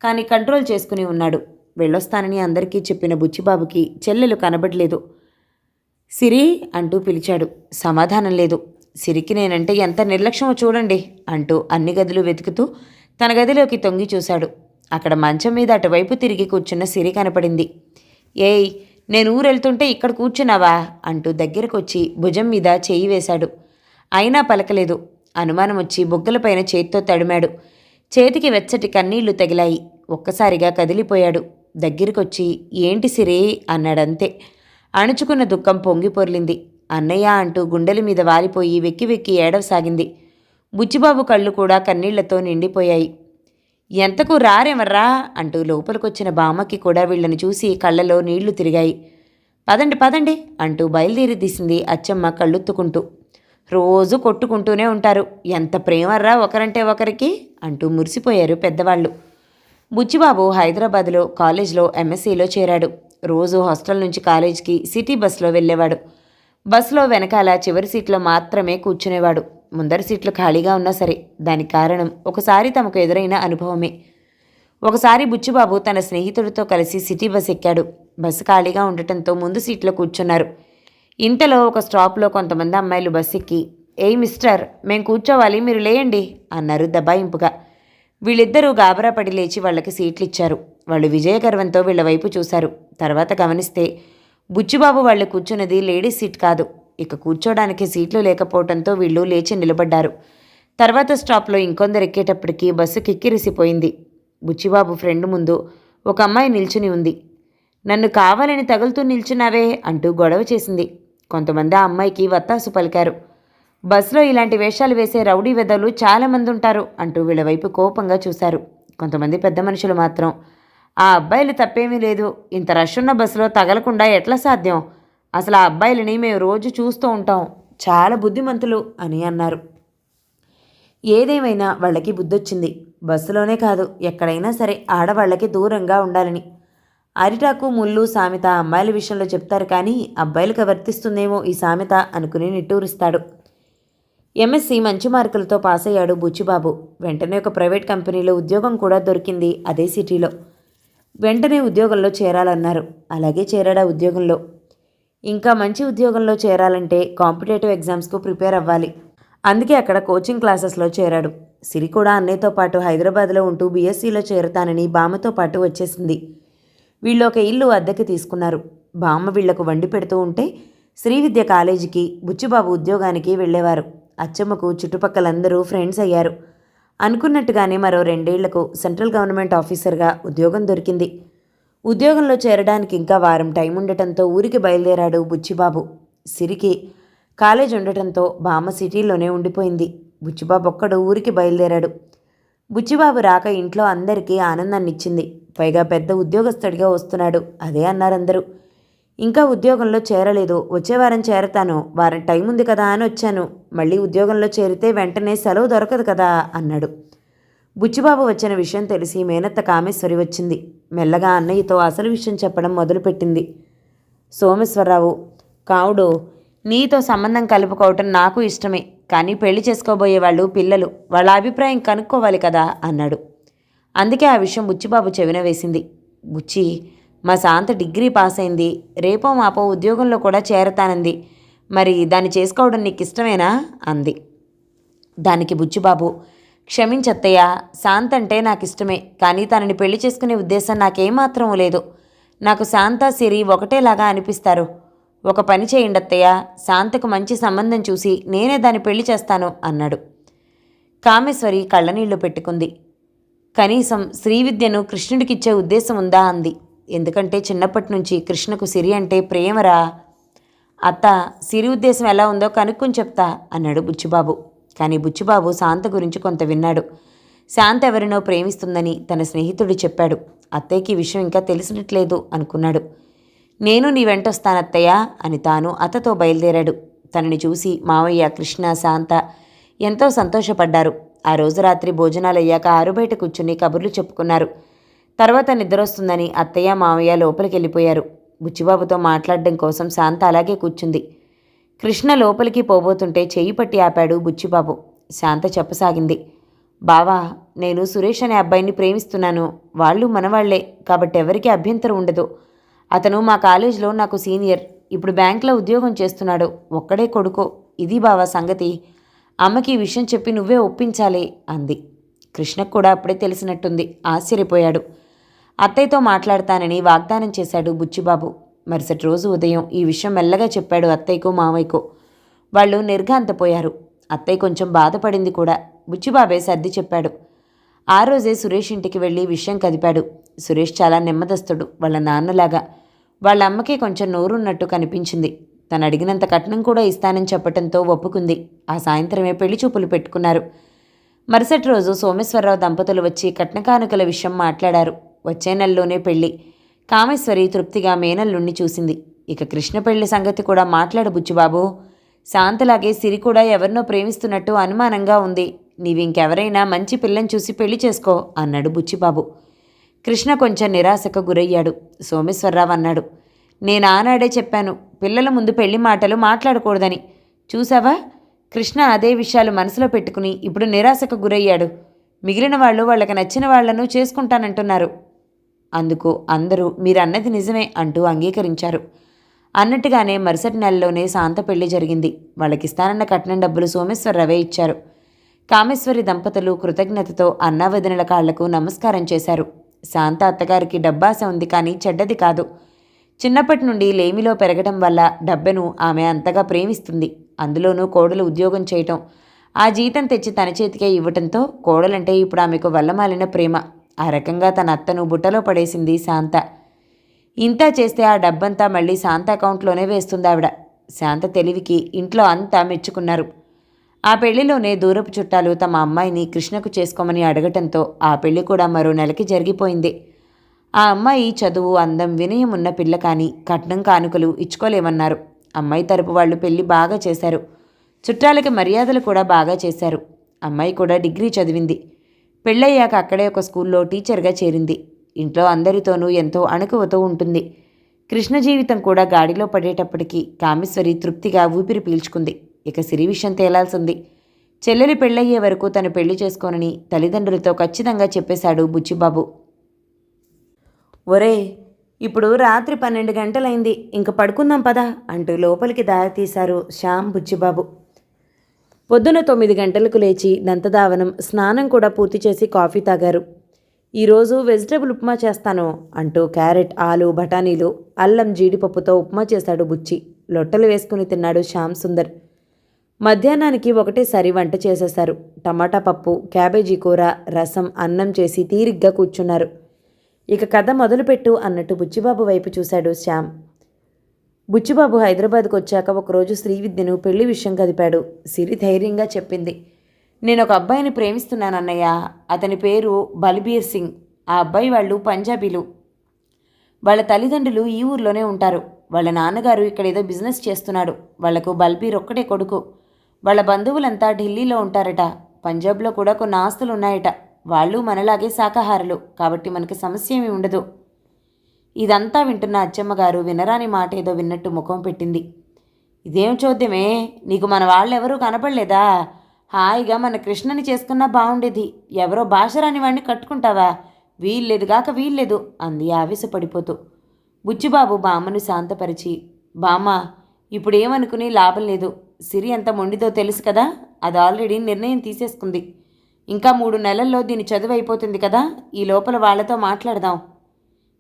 కానీ కంట్రోల్ చేసుకుని ఉన్నాడు. వెళ్ళొస్తానని అందరికీ చెప్పిన బుచ్చిబాబుకి చెల్లెలు కనబడలేదు. సిరి అంటూ పిలిచాడు. సమాధానం లేదు. సిరికి నేనంటే ఎంత నిర్లక్ష్యమో చూడండి అంటూ అన్ని గదులు వెతుకుతూ తన గదిలోకి తొంగి చూశాడు. అక్కడ మంచం మీద అటువైపు తిరిగి కూర్చున్న సిరి కనపడింది. ఏయ్, నేను ఊరెళ్తుంటే ఇక్కడ కూర్చున్నావా అంటూ దగ్గరకొచ్చి భుజం మీద చేయి వేశాడు. అయినా పలకలేదు. అనుమానం వచ్చి బుగ్గలపైన చేత్తో తడిమాడు. చేతికి వెచ్చటి కన్నీళ్లు తగిలాయి. ఒక్కసారిగా కదిలిపోయాడు. దగ్గరికొచ్చి ఏంటి సిరే అన్నాడంతే. అణుచుకున్న దుఃఖం పొంగి పొర్లింది. అన్నయ్య అంటూ గుండెల మీద వాలిపోయి వెక్కి వెక్కి ఏడవసాగింది. బుచ్చిబాబు కళ్ళు కూడా కన్నీళ్లతో నిండిపోయాయి. ఎంతకు రారెవర్రా అంటూ లోపలికొచ్చిన బామ్మకి కూడా వీళ్ళని చూసి కళ్ళలో నీళ్లు తిరిగాయి. పదండి పదండి అంటూ బయలుదేరి తీసింది అచ్చమ్మ కళ్ళుత్తుకుంటూ. రోజు కొట్టుకుంటూనే ఉంటారు, ఎంత ప్రేమర్రా ఒకరంటే ఒకరికి అంటూ మురిసిపోయారు పెద్దవాళ్ళు. బుచ్చిబాబు హైదరాబాద్లో కాలేజ్లో ఎంఎస్సీలో చేరాడు. రోజు హాస్టల్ నుంచి కాలేజ్కి సిటీ బస్సులో వెళ్ళేవాడు. బస్సులో వెనకాల చివరి సీట్లో మాత్రమే కూర్చునేవాడు. ముందరి సీట్లు ఖాళీగా ఉన్నా సరే దానికి కారణం ఒకసారి తమకు ఎదురైన అనుభవమే. ఒకసారి బుచ్చిబాబు తన స్నేహితుడితో కలిసి సిటీ బస్ ఎక్కాడు. బస్సు ఖాళీగా ఉండటంతో ముందు సీట్లో కూర్చున్నారు. ఇంతలో ఒక స్టాప్లో కొంతమంది అమ్మాయిలు బస్ ఎక్కి, ఏయ్ మిస్టర్, మేం కూర్చోవాలి, మీరు లేయండి అన్నారు దబాయింపుగా. వీళ్ళిద్దరూ గాబరా పడి లేచి వాళ్ళకి సీట్లు ఇచ్చారు. వాళ్ళు విజయగర్వంతో వీళ్ళ వైపు చూశారు. తర్వాత గమనిస్తే బుచ్చిబాబు వాళ్ళు కూర్చున్నది లేడీస్ సీట్ కాదు. ఇక కూర్చోడానికి సీట్లు లేకపోవడంతో వీళ్ళు లేచి నిలబడ్డారు. తర్వాత స్టాప్లో ఇంకొందరు ఎక్కేటప్పటికీ బస్సు కిక్కిరిసిపోయింది. బుచ్చిబాబు ఫ్రెండ్ ముందు ఒక అమ్మాయి నిల్చుని ఉంది. నన్ను కావాలని తగులుతూ నిల్చున్నావే అంటూ గొడవ చేసింది. కొంతమంది ఆ అమ్మాయికి వత్తాసు పలికారు. బస్సులో ఇలాంటి వేషాలు వేసే రౌడీ వెధవలు చాలామంది ఉంటారు అంటూ వీళ్ళ వైపు కోపంగా చూశారు. కొంతమంది పెద్ద మనుషులు మాత్రం, ఆ అబ్బాయిలు తప్పేమీ లేదు, ఇంత రష్ ఉన్న బస్సులో తగలకుండా ఎట్లా సాధ్యం, అసలు ఆ అబ్బాయిలని మేము రోజు చూస్తూ ఉంటాం, చాలా బుద్ధిమంతులు అని అన్నారు. ఏదేమైనా వాళ్ళకి బుద్ధొచ్చింది. బస్సులోనే కాదు ఎక్కడైనా సరే ఆడవాళ్ళకి దూరంగా ఉండాలని. అరిటాకు ముళ్ళు సామెత అమ్మాయిల విషయంలో చెప్తారు, కానీ అబ్బాయిలకు వర్తిస్తుందేమో ఈ సామెత అనుకుని నిట్టూరుస్తాడు. ఎంఎస్సి మంచి మార్కులతో పాస్ అయ్యాడు బుచ్చిబాబు. వెంటనే ఒక ప్రైవేట్ కంపెనీలో ఉద్యోగం కూడా దొరికింది అదే సిటీలో. వెంటనే ఉద్యోగంలో చేరాలన్నారు. అలాగే చేరాడా ఉద్యోగంలో. ఇంకా మంచి ఉద్యోగంలో చేరాలంటే కాంపిటేటివ్ ఎగ్జామ్స్కు ప్రిపేర్ అవ్వాలి. అందుకే అక్కడ కోచింగ్ క్లాసెస్లో చేరాడు. సిరి కూడా అన్నయ్యతో పాటు హైదరాబాద్లో ఉంటూ బీఎస్సీలో చేరతానని బామ్మతో పాటు వచ్చేసింది. వీళ్ళు ఒక ఇల్లు అద్దెకి తీసుకున్నారు. బామ్మ వీళ్లకు వండి పెడుతూ ఉంటే శ్రీవిద్య కాలేజీకి, బుచ్చిబాబు ఉద్యోగానికి వెళ్ళేవారు. అచ్చమ్మకు చుట్టుపక్కలందరూ ఫ్రెండ్స్ అయ్యారు. అనుకున్నట్టుగానే మరో 2 ఏళ్లకు సెంట్రల్ గవర్నమెంట్ ఆఫీసర్గా ఉద్యోగం దొరికింది. ఉద్యోగంలో చేరడానికి ఇంకా వారం టైం ఉండటంతో ఊరికి బయలుదేరాడు బుచ్చిబాబు. సిరికి కాలేజ్ ఉండటంతో బామ్మ సిటీలోనే ఉండిపోయింది. బుచ్చిబాబు ఒక్కడు ఊరికి బయలుదేరాడు. బుచ్చిబాబు రాక ఇంట్లో అందరికీ ఆనందాన్నిచ్చింది. పైగా పెద్ద ఉద్యోగస్తుడిగా వస్తున్నాడు, అదే అన్నారందరూ. ఇంకా ఉద్యోగంలో చేరలేదు, వచ్చే వారం చేరతాను, వారం టైం ఉంది కదా అని వచ్చాను, మళ్ళీ ఉద్యోగంలో చేరితే వెంటనే సెలవు దొరకదు కదా అన్నాడు. బుచ్చిబాబు వచ్చిన విషయం తెలిసి మేనత్త కామేశ్వరి వచ్చింది. మెల్లగా అన్నయ్యతో అసలు విషయం చెప్పడం మొదలుపెట్టింది. సోమేశ్వరరావు, కావుడు, నీతో సంబంధం కలుపుకోవటం నాకు ఇష్టమే, కానీ పెళ్లి చేసుకోబోయే వాళ్ళు పిల్లలు, వాళ్ళ అభిప్రాయం కనుక్కోవాలి కదా అన్నాడు. అందుకే ఆ విషయం బుచ్చిబాబు చెవిన వేసింది. బుచ్చి, మా శాంత డిగ్రీ పాస్ అయింది, రేపో మాపో ఉద్యోగంలో కూడా చేరతానంది, మరి దాన్ని చేసుకోవడం నీకు ఇష్టమేనా అంది. దానికి బుచ్చిబాబు, క్షమించత్తయ్య, శాంత అంటే నాకు ఇష్టమే, కానీ తనని పెళ్లి చేసుకునే ఉద్దేశం నాకేమాత్రం లేదు. నాకు శాంత సిరి ఒకటేలాగా అనిపిస్తారు. ఒక పని చేయండి అత్తయ్య, శాంతకు మంచి సంబంధం చూసి నేనే దాన్ని పెళ్లి చేస్తాను అన్నాడు. కామేశ్వరి కళ్ళనీళ్లు పెట్టుకుంది. కనీసం శ్రీవిద్యను కృష్ణుడికిచ్చే ఉద్దేశం ఉందా అంది. ఎందుకంటే చిన్నప్పటి నుంచి కృష్ణకు సిరి అంటే ప్రేమరా. అత్త, సిరి ఉద్దేశం ఎలా ఉందో కనుక్కొని చెప్తా అన్నాడు బుచ్చిబాబు. కానీ బుచ్చిబాబు శాంత గురించి కొంత విన్నాడు. శాంత ఎవరినో ప్రేమిస్తుందని తన స్నేహితుడు చెప్పాడు. అత్తయ్యకి విషయం ఇంకా తెలిసినట్లేదు అనుకున్నాడు. నేను నీ వెంటొస్తానత్తయ్య అని తాను అత్తతో బయలుదేరాడు. తనని చూసి మావయ్య, కృష్ణ, శాంత ఎంతో సంతోషపడ్డారు. ఆ రోజు రాత్రి భోజనాలయ్యాక ఆరుబయట కూర్చుని కబుర్లు చెప్పుకున్నారు. తర్వాత నిద్రొస్తుందని అత్తయ్య, మావయ్య లోపలికి వెళ్ళిపోయారు. బుచ్చిబాబుతో మాట్లాడడం కోసం శాంత అలాగే కూర్చుంది. కృష్ణ లోపలికి పోబోతుంటే చెయ్యి పట్టి ఆపాడు బుచ్చిబాబు. శాంత చెప్పసాగింది. బావా, నేను సురేష్ అనే అబ్బాయిని ప్రేమిస్తున్నాను. వాళ్ళు మనవాళ్లే, కాబట్టి ఎవరికీ అభ్యంతరం ఉండదు. అతను మా కాలేజీలో నాకు సీనియర్, ఇప్పుడు బ్యాంకులో ఉద్యోగం చేస్తున్నాడు, ఒక్కడే కొడుకు. ఇది బావా సంగతి. అమ్మకి ఈ విషయం చెప్పి నువ్వే ఒప్పించాలి అంది. కృష్ణకు కూడా అప్పుడే తెలిసినట్టుంది. ఆశ్చర్యపోయాడు. అత్తయ్యతో మాట్లాడతానని వాగ్దానం చేశాడు బుచ్చిబాబు. మరుసటి రోజు ఉదయం ఈ విషయం మెల్లగా చెప్పాడు అత్తయ్యకు, మావయ్యకు. వాళ్ళు నిర్ఘాంతపోయారు. అత్తయ్య కొంచెం బాధపడింది కూడా. బుచ్చిబాబే సర్ది చెప్పాడు. ఆ రోజే సురేష్ ఇంటికి వెళ్ళి విషయం కదిపాడు. సురేష్ చాలా నెమ్మదస్తుడు, వాళ్ళ నాన్నలాగా. వాళ్ళ అమ్మకే కొంచెం నోరున్నట్టు కనిపించింది. తను అడిగినంత కట్నం కూడా ఇస్తానని చెప్పడంతో ఒప్పుకుంది. ఆ సాయంత్రమే పెళ్లి చూపులు పెట్టుకున్నారు. మరుసటి రోజు సోమేశ్వరరావు దంపతులు వచ్చి కట్నకానుకల విషయం మాట్లాడారు. వచ్చే నెలలోనే పెళ్లి. కామేశ్వరి తృప్తిగా మేనల్లుణ్ణి చూసింది. ఇక కృష్ణ పెళ్లి సంగతి కూడా మాట్లాడు బుచ్చిబాబు. శాంతలాగే సిరి కూడా ఎవరినో ప్రేమిస్తున్నట్టు అనుమానంగా ఉంది. నీవింకెవరైనా మంచి పిల్లని చూసి పెళ్లి చేసుకో అన్నాడు బుచ్చిబాబు. కృష్ణ కొంచెం నిరాశకు గురయ్యాడు. సోమేశ్వరరావు అన్నాడు, నేను ఆనాడే చెప్పాను పిల్లల ముందు పెళ్లి మాటలు మాట్లాడకూడదని. చూసావా, కృష్ణ అదే విషయాలు మనసులో పెట్టుకుని ఇప్పుడు నిరాశకు గురయ్యాడు. మిగిలిన వాళ్ళు వాళ్ళకి నచ్చిన వాళ్లను చేసుకుంటానంటున్నారు. అందుకు అందరూ మీరన్నది నిజమే అంటూ అంగీకరించారు. అన్నట్టుగానే మరుసటి నెలలోనే శాంత పెళ్లి జరిగింది. వాళ్ళకిస్తానన్న కట్నం డబ్బులు సోమేశ్వరరావే ఇచ్చారు. కామేశ్వరి దంపతులు కృతజ్ఞతతో అన్నావదినల కాళ్లకు నమస్కారం చేశారు. శాంత అత్తగారికి డబ్బాస ఉంది, కానీ చెడ్డది కాదు. చిన్నప్పటి నుండి లేమిలో పెరగడం వల్ల డబ్బెను ఆమె అంతగా ప్రేమిస్తుంది. అందులోనూ కోడలు ఉద్యోగం చేయటం, ఆ జీతం తెచ్చి తన చేతికే ఇవ్వటంతో కోడలంటే ఇప్పుడు ఆమెకు వల్లమాలిన ప్రేమ. ఆ రకంగా తన అత్తను బుట్టలో పడేసింది శాంత. ఇంతా చేస్తే ఆ డబ్బంతా మళ్ళీ శాంత అకౌంట్లోనే వేస్తుంది ఆవిడ. శాంత తెలివికి ఇంట్లో అంతా మెచ్చుకున్నారు. ఆ పెళ్లిలోనే దూరపు చుట్టాలు తమ అమ్మాయిని కృష్ణకు చేసుకోమని అడగటంతో ఆ పెళ్లి కూడా మరో నెలకి జరిగిపోయింది. ఆ అమ్మాయి చదువు, అందం, వినయం ఉన్న పిల్ల, కానీ కట్నం కానుకలు ఇచ్చుకోలేమన్నారు. అమ్మాయి తరపు వాళ్ళు పెళ్లి బాగా చేశారు. చుట్టాలకి మర్యాదలు కూడా బాగా చేశారు. అమ్మాయి కూడా డిగ్రీ చదివింది. పెళ్ళయ్యాక అక్కడే ఒక స్కూల్లో టీచర్గా చేరింది. ఇంట్లో అందరితోనూ ఎంతో అణకువతో ఉంటుంది. కృష్ణ జీవితం కూడా గాడిలో పడేటప్పటికీ కామేశ్వరి తృప్తిగా ఊపిరి పీల్చుకుంది. ఇక సిరి విషయం తేలాల్సింది. చెల్లెలి పెళ్ళయ్యే వరకు తను పెళ్లి చేసుకోనని తల్లిదండ్రులతో ఖచ్చితంగా చెప్పేశాడు బుచ్చిబాబు. ఒరే, ఇప్పుడు రాత్రి 12 గంటలైంది, ఇంక పడుకుందాం పదా అంటూ లోపలికి దారి తీశారు శ్యామ్, బుచ్చిబాబు. పొద్దున 9 గంటలకు లేచి దంతధావనం, స్నానం కూడా పూర్తి చేసి కాఫీ తాగారు. ఈరోజు వెజిటబుల్ ఉప్మా చేస్తాను అంటూ క్యారెట్, ఆలు, బఠానీలు, అల్లం, జీడిపప్పుతో ఉప్మా చేశాడు బుచ్చి. లొట్టలు వేసుకుని తిన్నాడు శ్యామ్ సుందర్. మధ్యాహ్నానికి ఒకటేసారి వంట చేసేశారు. టమాటా పప్పు, క్యాబేజీ కూర, రసం, అన్నం చేసి తీరిగ్గా కూర్చున్నారు. ఇక కథ మొదలుపెట్టు అన్నట్టు బుచ్చిబాబు వైపు చూశాడు శ్యామ్. బుచ్చిబాబు హైదరాబాద్కు వచ్చాక ఒకరోజు శ్రీవిద్యను పెళ్లి విషయం కదిపాడు. సిరి ధైర్యంగా చెప్పింది, నేను ఒక అబ్బాయిని ప్రేమిస్తున్నానన్నయ్య. అతని పేరు బల్బీర్ సింగ్. ఆ అబ్బాయి వాళ్ళు పంజాబీలు. వాళ్ళ తల్లిదండ్రులు ఈ ఊర్లోనే ఉంటారు. వాళ్ళ నాన్నగారు ఇక్కడ ఏదో బిజినెస్ చేస్తున్నాడు. వాళ్లకు బల్బీర్ ఒక్కడే కొడుకు. వాళ్ళ బంధువులంతా ఢిల్లీలో ఉంటారట. పంజాబ్లో కూడా కొన్ని ఆస్తులు ఉన్నాయట. వాళ్ళు మనలాగే శాకాహారులు, కాబట్టి మనకి సమస్య ఏమీ ఉండదు. ఇదంతా వింటున్న అచ్చమ్మగారు వినరాని మాట ఏదో విన్నట్టు ముఖం పెట్టింది. ఇదేం చోద్యమే, నీకు మన వాళ్ళెవరూ కనపడలేదా? హాయిగా మన కృష్ణని చేసుకున్నా బాగుండేది. ఎవరో భాషరాని వాడిని కట్టుకుంటావా? వీల్లేదుగాక వీల్లేదు అంది ఆవేశపడిపోతూ. బుచ్చిబాబు బామ్మను శాంతపరిచి, బామ్మ, ఇప్పుడేమనుకుని లాభం లేదు. సిరి ఎంత మొండిదో తెలుసు కదా. అది ఆల్రెడీ నిర్ణయం తీసేసుకుంది. ఇంకా 3 నెలల్లో దీని చదువు అయిపోతుంది కదా. ఈ లోపల వాళ్లతో మాట్లాడదాం.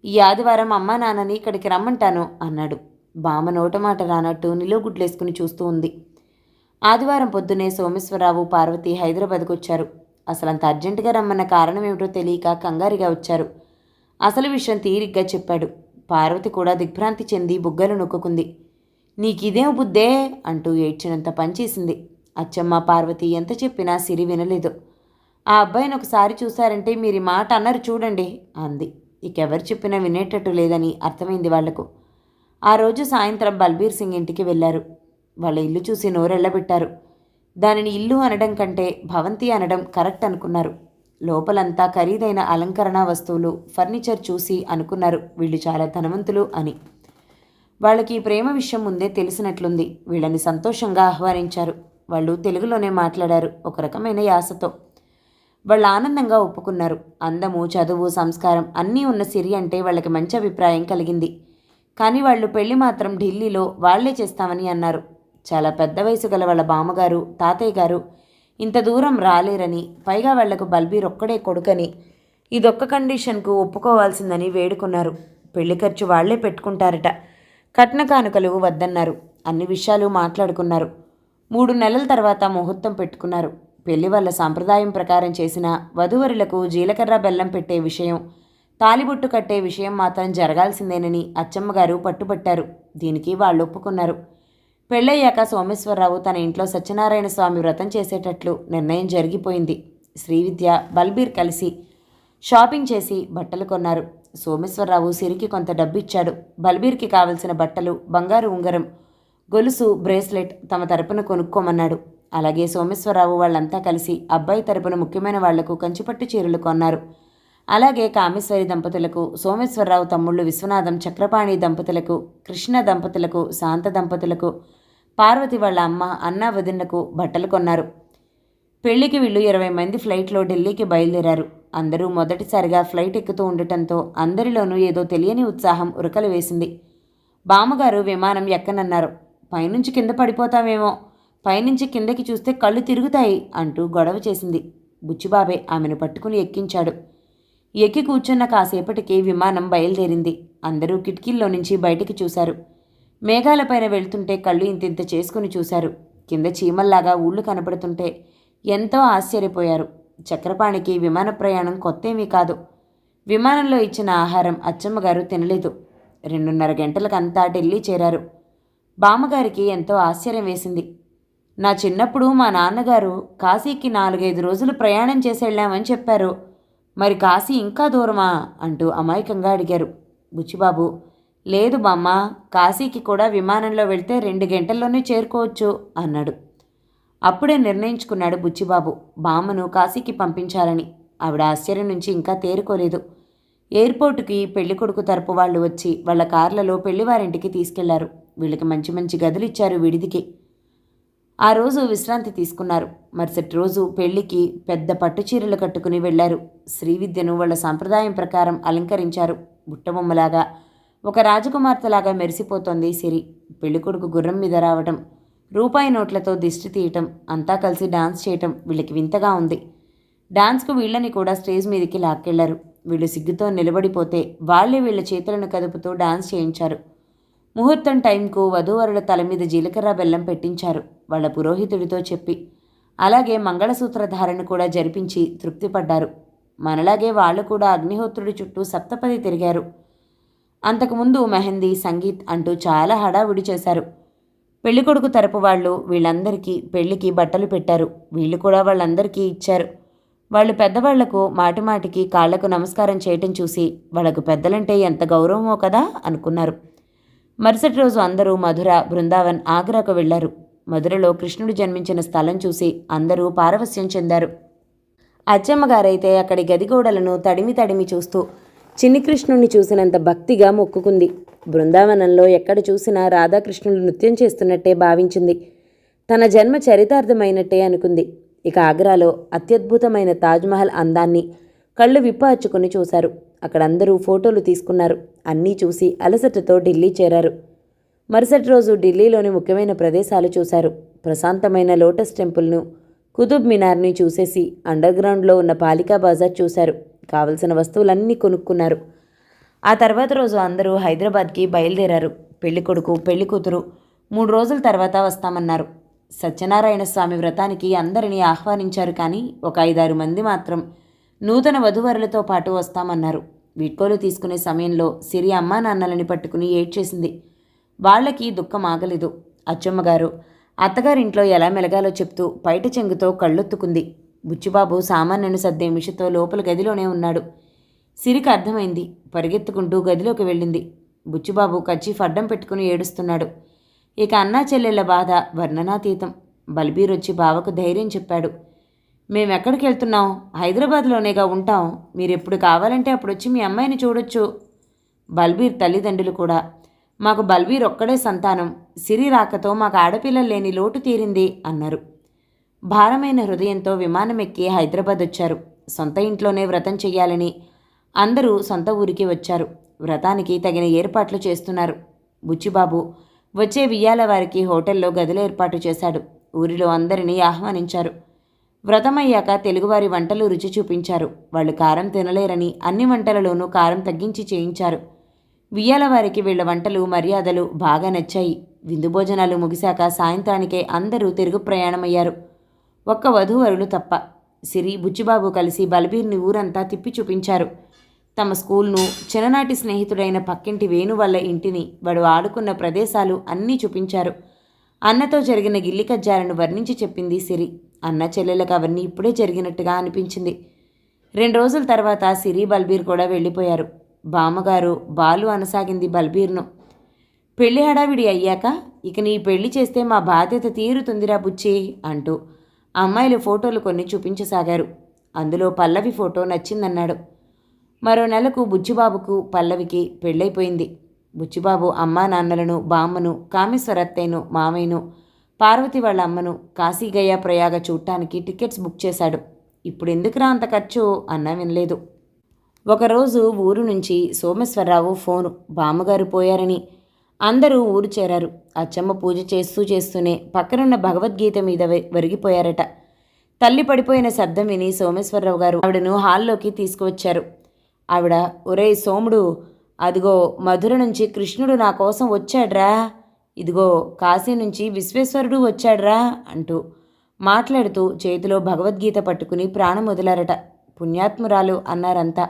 ఈ ఆదివారం అమ్మా నాన్నని ఇక్కడికి రమ్మంటాను అన్నాడు. బామ్మ నోటమాట రానట్టు నిలువుగుడ్లేసుకుని చూస్తూ ఉంది. ఆదివారం పొద్దునే సోమేశ్వరరావు, పార్వతి హైదరాబాద్కు వచ్చారు. అసలంత అర్జెంటుగా రమ్మన్న కారణం ఏమిటో తెలియక కంగారుగా వచ్చారు. అసలు విషయం తీరిగ్గా చెప్పాడు. పార్వతి కూడా దిగ్భ్రాంతి చెంది బుగ్గలు నొక్కుంది. నీకిదేం బుద్దే అంటూ ఏడ్చినంత పనిచేసింది. అచ్చమ్మ, పార్వతి ఎంత చెప్పినా సిరి వినలేదు. ఆ అబ్బాయిని ఒకసారి చూశారంటే మీరు ఈ మాట అన్నారు చూడండి అంది. ఇకెవరు చెప్పినా వినేటట్టు లేదని అర్థమైంది వాళ్లకు. ఆ రోజు సాయంత్రం బల్బీర్ సింగ్ ఇంటికి వెళ్లారు. వాళ్ళ ఇల్లు చూసి నోరెళ్లబెట్టారు. దానిని ఇల్లు అనడం కంటే భవంతి అనడం కరెక్ట్ అనుకున్నారు. లోపలంతా ఖరీదైన అలంకరణ వస్తువులు, ఫర్నిచర్ చూసి అనుకున్నారు వీళ్ళు చాలా ధనవంతులు అని. వాళ్ళకి ఈ ప్రేమ విషయం ముందే తెలిసినట్లుంది. వీళ్ళని సంతోషంగా ఆహ్వానించారు. వాళ్ళు తెలుగులోనే మాట్లాడారు, ఒక రకమైన యాసతో. వాళ్ళు ఆనందంగా ఒప్పుకున్నారు. అందము, చదువు, సంస్కారం అన్నీ ఉన్న సిరి అంటే వాళ్ళకి మంచి అభిప్రాయం కలిగింది. కానీ వాళ్ళు పెళ్లి మాత్రం ఢిల్లీలో వాళ్లే చేస్తామని అన్నారు. చాలా పెద్ద వయసు గల వాళ్ళ బామ్మగారు, తాతయ్య గారు ఇంత దూరం రాలేరని, పైగా వాళ్లకు బల్బీర్ ఒక్కడే కొడుకని, ఇదొక్క కండిషన్కు ఒప్పుకోవాల్సిందని వేడుకున్నారు. పెళ్లి ఖర్చు వాళ్లే పెట్టుకుంటారట. కట్న కానుకలు వద్దన్నారు. అన్ని విషయాలు మాట్లాడుకున్నారు. 3 నెలల తర్వాత ముహూర్తం పెట్టుకున్నారు. పెళ్లి వాళ్ళ సాంప్రదాయం ప్రకారం చేసిన వధూవరులకు జీలకర్ర బెల్లం పెట్టే విషయం, తాలిబొట్టు కట్టే విషయం మాత్రం జరగాల్సిందేనని అచ్చమ్మగారు పట్టుబట్టారు. దీనికి వాళ్ళు ఒప్పుకున్నారు. పెళ్ళయ్యాక సోమేశ్వరరావు తన ఇంట్లో సత్యనారాయణ స్వామి వ్రతం చేసేటట్లు నిర్ణయం జరిగిపోయింది. శ్రీవిద్య, బల్బీర్ కలిసి షాపింగ్ చేసి బట్టలు కొన్నారు. సోమేశ్వరరావు సిరికి కొంత డబ్బు ఇచ్చాడు. బల్బీర్కి కావలసిన బట్టలు, బంగారు ఉంగరం, గొలుసు, బ్రేస్లెట్ తమ తరపున కొనుక్కోమన్నాడు. అలాగే సోమేశ్వరరావు వాళ్ళంతా కలిసి అబ్బాయి తరపున ముఖ్యమైన వాళ్లకు కంచిపట్టు చీరలు కొన్నారు. అలాగే కామేశ్వరి దంపతులకు, సోమేశ్వరరావు తమ్ముళ్ళు విశ్వనాథం, చక్రపాణి దంపతులకు, కృష్ణ దంపతులకు, శాంత దంపతులకు, పార్వతి వాళ్ళ అమ్మ, అన్నా వదినకు బట్టలు కొన్నారు. పెళ్లికి వీళ్ళు 20 మంది ఫ్లైట్లో ఢిల్లీకి బయలుదేరారు. అందరూ మొదటిసారిగా ఫ్లైట్ ఎక్కుతూ ఉండటంతో అందరిలోనూ ఏదో తెలియని ఉత్సాహం ఉరకలు వేసింది. బామ్మగారు విమానం ఎక్కనన్నారు. పైనుంచి కింద పడిపోతామేమో, పైనుంచి కిందకి చూస్తే కళ్ళు తిరుగుతాయి అంటూ గొడవ చేసింది. బుచ్చిబాబే ఆమెను పట్టుకుని ఎక్కించాడు. ఎక్కి కూర్చున్న కాసేపటికి విమానం బయలుదేరింది. అందరూ కిటికీల్లో నుంచి బయటికి చూశారు. మేఘాలపైన వెళ్తుంటే కళ్ళు ఇంతింత చేసుకుని చూశారు. కింద చీమల్లాగా ఊళ్ళు కనపడుతుంటే ఎంతో ఆశ్చర్యపోయారు. చక్రపాణికి విమాన ప్రయాణం కొత్తేమీ కాదు. విమానంలో ఇచ్చిన ఆహారం అచ్చమ్మగారు తినలేదు. 2:30 గంటలకంతా ఢిల్లీ చేరారు. బామ్మగారికి ఎంతో ఆశ్చర్యం వేసింది. నా చిన్నప్పుడు మా నాన్నగారు కాశీకి 4-5 రోజులు ప్రయాణం చేసి వెళ్ళామని చెప్పారు. మరి కాశీ ఇంకా దూరమా అంటూ అమాయకంగా అడిగారు. బుచ్చిబాబు, లేదు బామ్మ, కాశీకి కూడా విమానంలో వెళ్తే 2 గంటల్లోనే చేరుకోవచ్చు అన్నాడు. అప్పుడే నిర్ణయించుకున్నాడు బుచ్చిబాబు బామ్మను కాశీకి పంపించాలని. ఆవిడ ఆశ్చర్యం నుంచి ఇంకా తేరుకోలేదు. ఎయిర్పోర్టుకి పెళ్లికొడుకు తరపు వాళ్ళు వచ్చి వాళ్ళ కార్లలో పెళ్లివారింటికి తీసుకెళ్లారు. వీళ్ళకి మంచి మంచి గదులు ఇచ్చారు విడిదికి. ఆ రోజు విశ్రాంతి తీసుకున్నారు. మరుసటి రోజు పెళ్లికి పెద్ద పట్టుచీరలు కట్టుకుని వెళ్లారు. శ్రీవిద్యను వాళ్ళ సాంప్రదాయం ప్రకారం అలంకరించారు. బుట్టబొమ్మలాగా, ఒక రాజకుమార్తెలాగా మెరిసిపోతోంది సిరి. పెళ్లికొడుకు గుర్రం మీద రావటం, రూపాయి నోట్లతో దిష్టి తీయటం, అంతా కలిసి డాన్స్ చేయటం వీళ్ళకి వింతగా ఉంది. డాన్స్కు వీళ్ళని కూడా స్టేజ్ మీదకి లాక్కెళ్లారు. వీళ్ళు సిగ్గుతో నిలబడిపోతే వాళ్లే వీళ్ళ చేతులను కదుపుతూ డాన్స్ చేయించారు. ముహూర్తం టైంకు వధూవరుల తల మీద జీలకర్ర బెల్లం పెట్టించారు వాళ్ళ పురోహితుడితో చెప్పి. అలాగే మంగళసూత్ర ధారణ కూడా జరిపించి తృప్తిపడ్డారు. మనలాగే వాళ్ళు కూడా అగ్నిహోత్రుడి చుట్టూ సప్తపది తిరిగారు. అంతకుముందు మెహందీ, సంగీత్ అంటూ చాలా హడావుడి చేశారు. పెళ్ళికొడుకు తరపు వాళ్ళు వీళ్ళందరికీ పెళ్లికి బట్టలు పెట్టారు. వీళ్ళు కూడా వాళ్ళందరికీ ఇచ్చారు. వాళ్ళు పెద్దవాళ్లకు మాటిమాటికి కాళ్లకు నమస్కారం చేయటం చూసి వాళ్లకు పెద్దలంటే ఎంత గౌరవమో కదా అనుకున్నారు. మరుసటి రోజు అందరూ మధుర, బృందావన్, ఆగ్రాకు వెళ్లారు. మధురలో కృష్ణుడు జన్మించిన స్థలం చూసి అందరూ పారవస్యం చెందారు. అచ్చమ్మగారైతే అక్కడి గదిగోడలను తడిమి తడిమి చూస్తూ చిన్ని కృష్ణుణ్ణి చూసినంత భక్తిగా మొక్కుకుంది. బృందావనంలో ఎక్కడ చూసినా రాధాకృష్ణులు నృత్యం చేస్తున్నట్టే భావించింది. తన జన్మ చరితార్థమైనట్టే అనుకుంది. ఇక ఆగ్రాలో అత్యద్భుతమైన తాజ్మహల్ అందాన్ని కళ్ళు విప్పార్చుకుని చూశారు. అక్కడందరూ ఫోటోలు తీసుకున్నారు. అన్నీ చూసి అలసటతో ఢిల్లీ చేరారు. మరుసటి రోజు ఢిల్లీలోని ముఖ్యమైన ప్రదేశాలు చూశారు. ప్రశాంతమైన లోటస్ టెంపుల్ను, కుతుబ్ మినార్ని చూసేసి అండర్గ్రౌండ్లో ఉన్న పాలికా బజార్ చూశారు. కావలసిన వస్తువులన్నీ కొనుక్కున్నారు. ఆ తర్వాత రోజు అందరూ హైదరాబాద్కి బయలుదేరారు. పెళ్ళికొడుకు, పెళ్ళికూతురు 3 రోజుల తర్వాత వస్తామన్నారు. సత్యనారాయణ స్వామి వ్రతానికి అందరినీ ఆహ్వానించారు. కానీ ఒక 5-6 మంది మాత్రం నూతన వధూవరులతో పాటు వస్తామన్నారు. వీడ్కోలు తీసుకునే సమయంలో సిరి అమ్మా నాన్నలని పట్టుకుని ఏడ్చేసింది. వాళ్లకి దుఃఖం ఆగలేదు. అచ్చమ్మగారు అత్తగారింట్లో ఎలా మెలగాలో చెప్తూ పైట చెంగుతో కళ్ళొత్తుకుంది. బుచ్చిబాబు సామాన్యను సర్దే మిషతో లోపల గదిలోనే ఉన్నాడు. సిరికి అర్థమైంది. పరిగెత్తుకుంటూ గదిలోకి వెళ్ళింది. బుచ్చిబాబు కర్చీఫ్ అడ్డం పెట్టుకుని ఏడుస్తున్నాడు. ఇక అన్నా చెల్లెళ్ల బాధ వర్ణనాతీతం. బల్బీర్ వచ్చి బావకు ధైర్యం చెప్పాడు. మేమెక్కడికి వెళ్తున్నాం? హైదరాబాద్లోనేగా ఉంటాం. మీరెప్పుడు కావాలంటే అప్పుడు వచ్చి మీ అమ్మాయిని చూడొచ్చు. బల్బీర్ తల్లిదండ్రులు కూడా. మాకు బల్బీర్ ఒక్కడే సంతానం. సిరి రాకతో మాకు ఆడపిల్లలు లేని లోటు తీరింది అన్నారు. భారమైన హృదయంతో విమానం ఎక్కి హైదరాబాద్ వచ్చారు. సొంత ఇంట్లోనే వ్రతం చెయ్యాలని అందరూ సొంత ఊరికి వచ్చారు. వ్రతానికి తగిన ఏర్పాట్లు చేస్తున్నారు. బుచ్చిబాబు వచ్చే వియ్యాల వారికి హోటల్లో గదులు ఏర్పాటు చేశాడు. ఊరిలో అందరినీ ఆహ్వానించారు. వ్రతమయ్యాక తెలుగువారి వంటలు రుచి చూపించారు. వాళ్ళు కారం తినలేరని అన్ని వంటలలోనూ కారం తగ్గించి చేయించారు. వియ్యాల వారికి వీళ్ల వంటలు, మర్యాదలు బాగా నచ్చాయి. విందు భోజనాలు ముగిశాక సాయంత్రానికే అందరూ తిరుగు ప్రయాణమయ్యారు. ఒక్క వధూవరులు తప్ప. సిరి, బుచ్చిబాబు కలిసి బలబీర్ని ఊరంతా తిప్పి చూపించారు. తమ స్కూల్ను, చిన్ననాటి స్నేహితుడైన పక్కింటి వేణు వాళ్ళ ఇంటిని, వాడు ఆడుకున్న ప్రదేశాలు అన్నీ చూపించారు. అన్నతో జరిగిన గిల్లి కజ్జాలను వర్ణించి చెప్పింది సిరి. అన్న చెల్లెలకు అవన్నీ ఇప్పుడే జరిగినట్టుగా అనిపించింది. 2 రోజుల తర్వాత సిరి, బల్బీర్ కూడా వెళ్ళిపోయారు. బామ్మగారు బాలు అనసాగింది బల్బీర్ను. పెళ్లి హడావిడి అయ్యాక ఇక నీ పెళ్లి చేస్తే మా బాధ్యత తీరుతుందిరా బుచ్చి అంటూ అమ్మాయిల ఫోటోలు కొన్ని చూపించసాగారు. అందులో పల్లవి ఫోటో నచ్చిందన్నాడు. మరో నెలకు బుచ్చిబాబుకు పల్లవికి పెళ్ళైపోయింది. బుచ్చిబాబు అమ్మా నాన్నలను, బామ్మను, కామేశ్వరత్తయ్యను, మామయ్యను, పార్వతి వాళ్ళ అమ్మను కాశీగయ ప్రయాగ చూడటానికి టికెట్స్ బుక్ చేశాడు. ఇప్పుడు ఎందుకురా అంత ఖర్చు అన్నా వినలేదు. ఒకరోజు ఊరు నుంచి సోమేశ్వరరావు ఫోను, బామ్మగారు పోయారని. అందరూ ఊరు చేరారు. అచ్చమ్మ పూజ చేస్తూనే పక్కనున్న భగవద్గీత మీద వరిగిపోయారట. తల్లి పడిపోయిన శబ్దం విని సోమేశ్వరరావు గారు ఆవిడను హాల్లోకి తీసుకువచ్చారు. ఆవిడ, ఒరేయ్ సోముడు, అదిగో మధుర నుంచి కృష్ణుడు నా కోసం వచ్చాడ్రా, ఇదిగో కాశీ నుంచి విశ్వేశ్వరుడు వచ్చాడ్రా అంటూ మాట్లాడుతూ చేతిలో భగవద్గీత పట్టుకుని ప్రాణం వదిలారట. పుణ్యాత్మురాలు అన్నారంతా.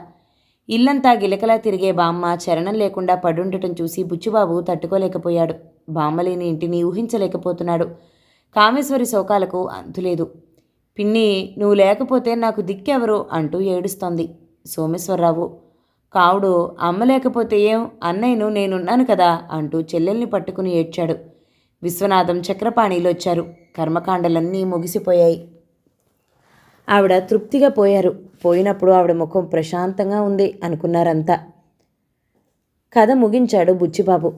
ఇల్లంతా గిలకలా తిరిగే బామ్మ చరణం లేకుండా పడుండటం చూసి బుచ్చిబాబు తట్టుకోలేకపోయాడు. బామ్మలేని ఇంటిని ఊహించలేకపోతున్నాడు. కామేశ్వరి శోకాలకు అంతులేదు. పిన్ని, నువ్వు లేకపోతే నాకు దిక్కెవరు అంటూ ఏడుస్తోంది. సోమేశ్వరరావు, కావుడు, అమ్మ లేకపోతే ఏం, అన్నయ్యను నేనున్నాను కదా అంటూ చెల్లెల్ని పట్టుకుని ఏడ్చాడు. విశ్వనాథం, చక్రపాణిలొచ్చారు. కర్మకాండలన్నీ ముగిసిపోయాయి. ఆవిడ తృప్తిగా పోయారు. పోయినప్పుడు ఆవిడ ముఖం ప్రశాంతంగా ఉంది అనుకున్నారంతా. కథ ముగించాడు బుచ్చిబాబు.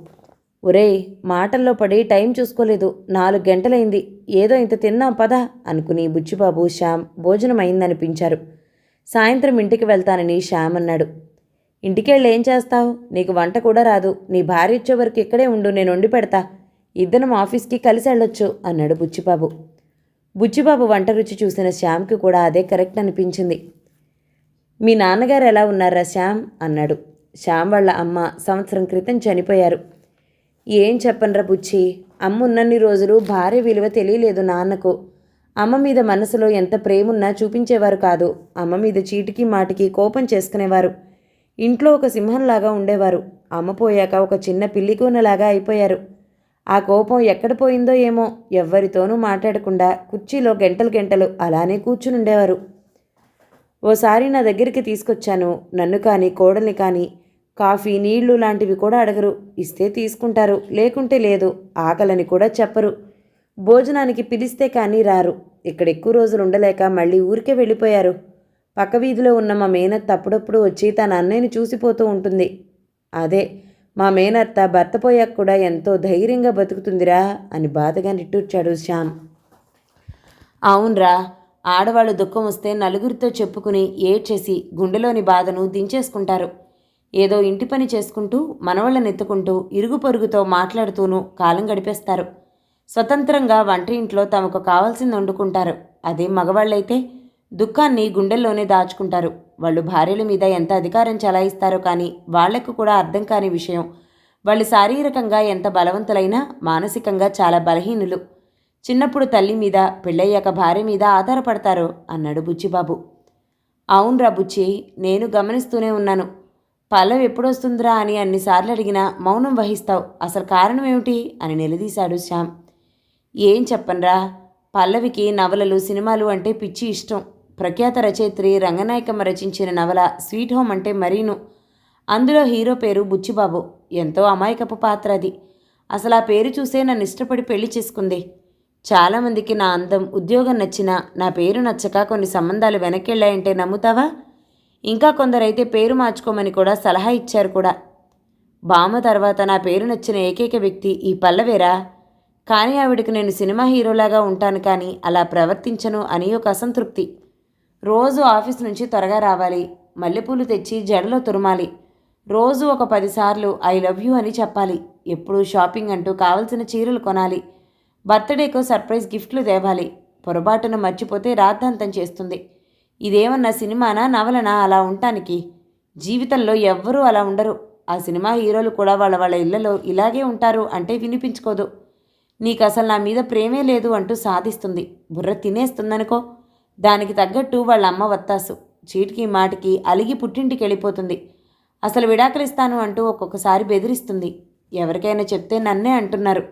ఒరేయ్, మాటల్లో పడి టైం చూసుకోలేదు, 4 గంటలైంది, ఏదో ఇంత తిన్నాం పద అనుకుని బుచ్చిబాబు, శ్యామ్ భోజనం అయిందనిపించారు. సాయంత్రం ఇంటికి వెళ్తానని శ్యామ్ అన్నాడు. ఇంటికెళ్ళి ఏం చేస్తావు? నీకు వంట కూడా రాదు. నీ భార్య వచ్చే వరకు ఇక్కడే ఉండు, నేను వండి పెడతా. ఇద్దరం ఆఫీస్కి కలిసి వెళ్ళొచ్చు అన్నాడు బుచ్చిబాబు. బుచ్చిబాబు వంట రుచి చూసిన శ్యామ్కి కూడా అదే కరెక్ట్ అనిపించింది. మీ నాన్నగారు ఎలా ఉన్నారా శ్యామ్ అన్నాడు. శ్యామ్ వాళ్ళ అమ్మ సంవత్సరం క్రితం చనిపోయారు. ఏం చెప్పనరా బుచ్చి, అమ్మ ఉన్నన్ని రోజులు భార్య విలువ తెలియలేదు నాన్నకు. అమ్మ మీద మనసులో ఎంత ప్రేమున్నా చూపించేవారు కాదు. అమ్మ మీద చీటికి మాటికి కోపం చేసుకునేవారు. ఇంట్లో ఒక సింహంలాగా ఉండేవారు. అమ్మ పోయాక ఒక చిన్న పిల్లికూనలాగా అయిపోయారు. ఆ కోపం ఎక్కడ పోయిందో ఏమో, ఎవ్వరితోనూ మాట్లాడకుండా కుర్చీలో గంటలు అలానే కూర్చునుండేవారు. ఓసారి నా దగ్గరికి తీసుకొచ్చాను. నన్ను కానీ కోడల్ని కానీ కాఫీ, నీళ్లు లాంటివి కూడా అడగరు. ఇస్తే తీసుకుంటారు, లేకుంటే లేదు. ఆకలని కూడా చెప్పరు. భోజనానికి పిలిస్తే కానీ రారు. ఇక్కడ ఎక్కువ రోజులు ఉండలేక మళ్ళీ ఊరికే వెళ్ళిపోయారు. పక్క వీధిలో ఉన్న మా మేనత్త అప్పుడప్పుడు వచ్చి తన అన్నయ్యని చూసిపోతూ ఉంటుంది. అదే మా మేనత్త భర్త పోయాక కూడా ఎంతో ధైర్యంగా బతుకుతుందిరా అని బాధగా నిట్టూర్చాడు శ్యామ్. అవునరా, ఆడవాళ్ళు దుఃఖం వస్తే నలుగురితో చెప్పుకుని ఏడ్చేసి గుండెలోని బాధను దించేసుకుంటారు. ఏదో ఇంటి పని చేసుకుంటూ, మనవళ్ళని ఎత్తుకుంటూ, ఇరుగు పొరుగుతో మాట్లాడుతూనూ కాలం గడిపేస్తారు. స్వతంత్రంగా వంట ఇంట్లో తమకు కావాల్సింది వండుకుంటారు. అదే మగవాళ్ళైతే దుఃఖాన్ని గుండెల్లోనే దాచుకుంటారు. వాళ్ళు భార్యల మీద ఎంత అధికారం చలాయిస్తారో కానీ వాళ్లకు కూడా అర్థం కాని విషయం, వాళ్ళు శారీరకంగా ఎంత బలవంతులైనా మానసికంగా చాలా బలహీనులు. చిన్నప్పుడు తల్లి మీద, పెళ్ళయ్యాక భార్య మీద ఆధారపడతారు అన్నాడు బుచ్చిబాబు. అవునరా బుచ్చి, నేను గమనిస్తూనే ఉన్నాను. పల్లవి ఎప్పుడొస్తుందిరా అని అన్నిసార్లు అడిగినా మౌనం వహిస్తావు. అసలు కారణం ఏమిటి అని నిలదీశాడు శ్యామ్. ఏం చెప్పనరా, పల్లవికి నవలలు, సినిమాలు అంటే పిచ్చి ఇష్టం. ప్రఖ్యాత రచయిత్రి రంగనాయకమ్మ రచించిన నవల స్వీట్ హోమ్ అంటే మరీను. అందులో హీరో పేరు బుచ్చిబాబు. ఎంతో అమాయకపు పాత్ర అది. అసలు ఆ పేరు చూసే నన్ను ఇష్టపడి పెళ్లి చేసుకుంది. చాలామందికి నా అందం, ఉద్యోగం నచ్చినా నా పేరు నచ్చక కొన్ని సంబంధాలు వెనక్కెళ్ళాయంటే నమ్ముతావా? ఇంకా కొందరైతే పేరు మార్చుకోమని కూడా సలహా ఇచ్చారు కూడా. బామ్మ తర్వాత నా పేరు నచ్చిన ఏకైక వ్యక్తి ఈ పల్లవేరా. కానీ ఆవిడకి నేను సినిమా హీరోలాగా ఉంటాను కానీ అలా ప్రవర్తించను అని ఒక అసంతృప్తి. రోజు ఆఫీస్ నుంచి త్వరగా రావాలి, మల్లెపూలు తెచ్చి జడలో తురమాలి, రోజు ఒక 10 సార్లు ఐ లవ్ యూ అని చెప్పాలి, ఎప్పుడూ షాపింగ్ అంటూ కావలసిన చీరలు కొనాలి, బర్త్డేకో సర్ప్రైజ్ గిఫ్ట్లు తేవాలి, పొరపాటున మర్చిపోతే రాద్ధాంతం చేస్తుంది. ఇదేమన్నా సినిమానా, నవలనా అలా ఉండటానికి? జీవితంలో ఎవ్వరూ అలా ఉండరు. ఆ సినిమా హీరోలు కూడా వాళ్ళ ఇళ్లలో ఇలాగే ఉంటారు అంటే వినిపించుకోదు. నీకు అసలు నా మీద ప్రేమే లేదు అంటూ సాధిస్తుంది. బుర్ర తినేస్తుందనుకో. దానికి తగ్గట్టు వాళ్ళ అమ్మ వత్తాసు. చీటికి మాటికి అలిగి పుట్టింటికి వెళ్ళిపోతుంది. అసలు విడాకులిస్తాను అంటూ ఒక్కొక్కసారి బెదిరిస్తుంది. ఎవరికైనా చెప్తే నన్నే అంటున్నారు.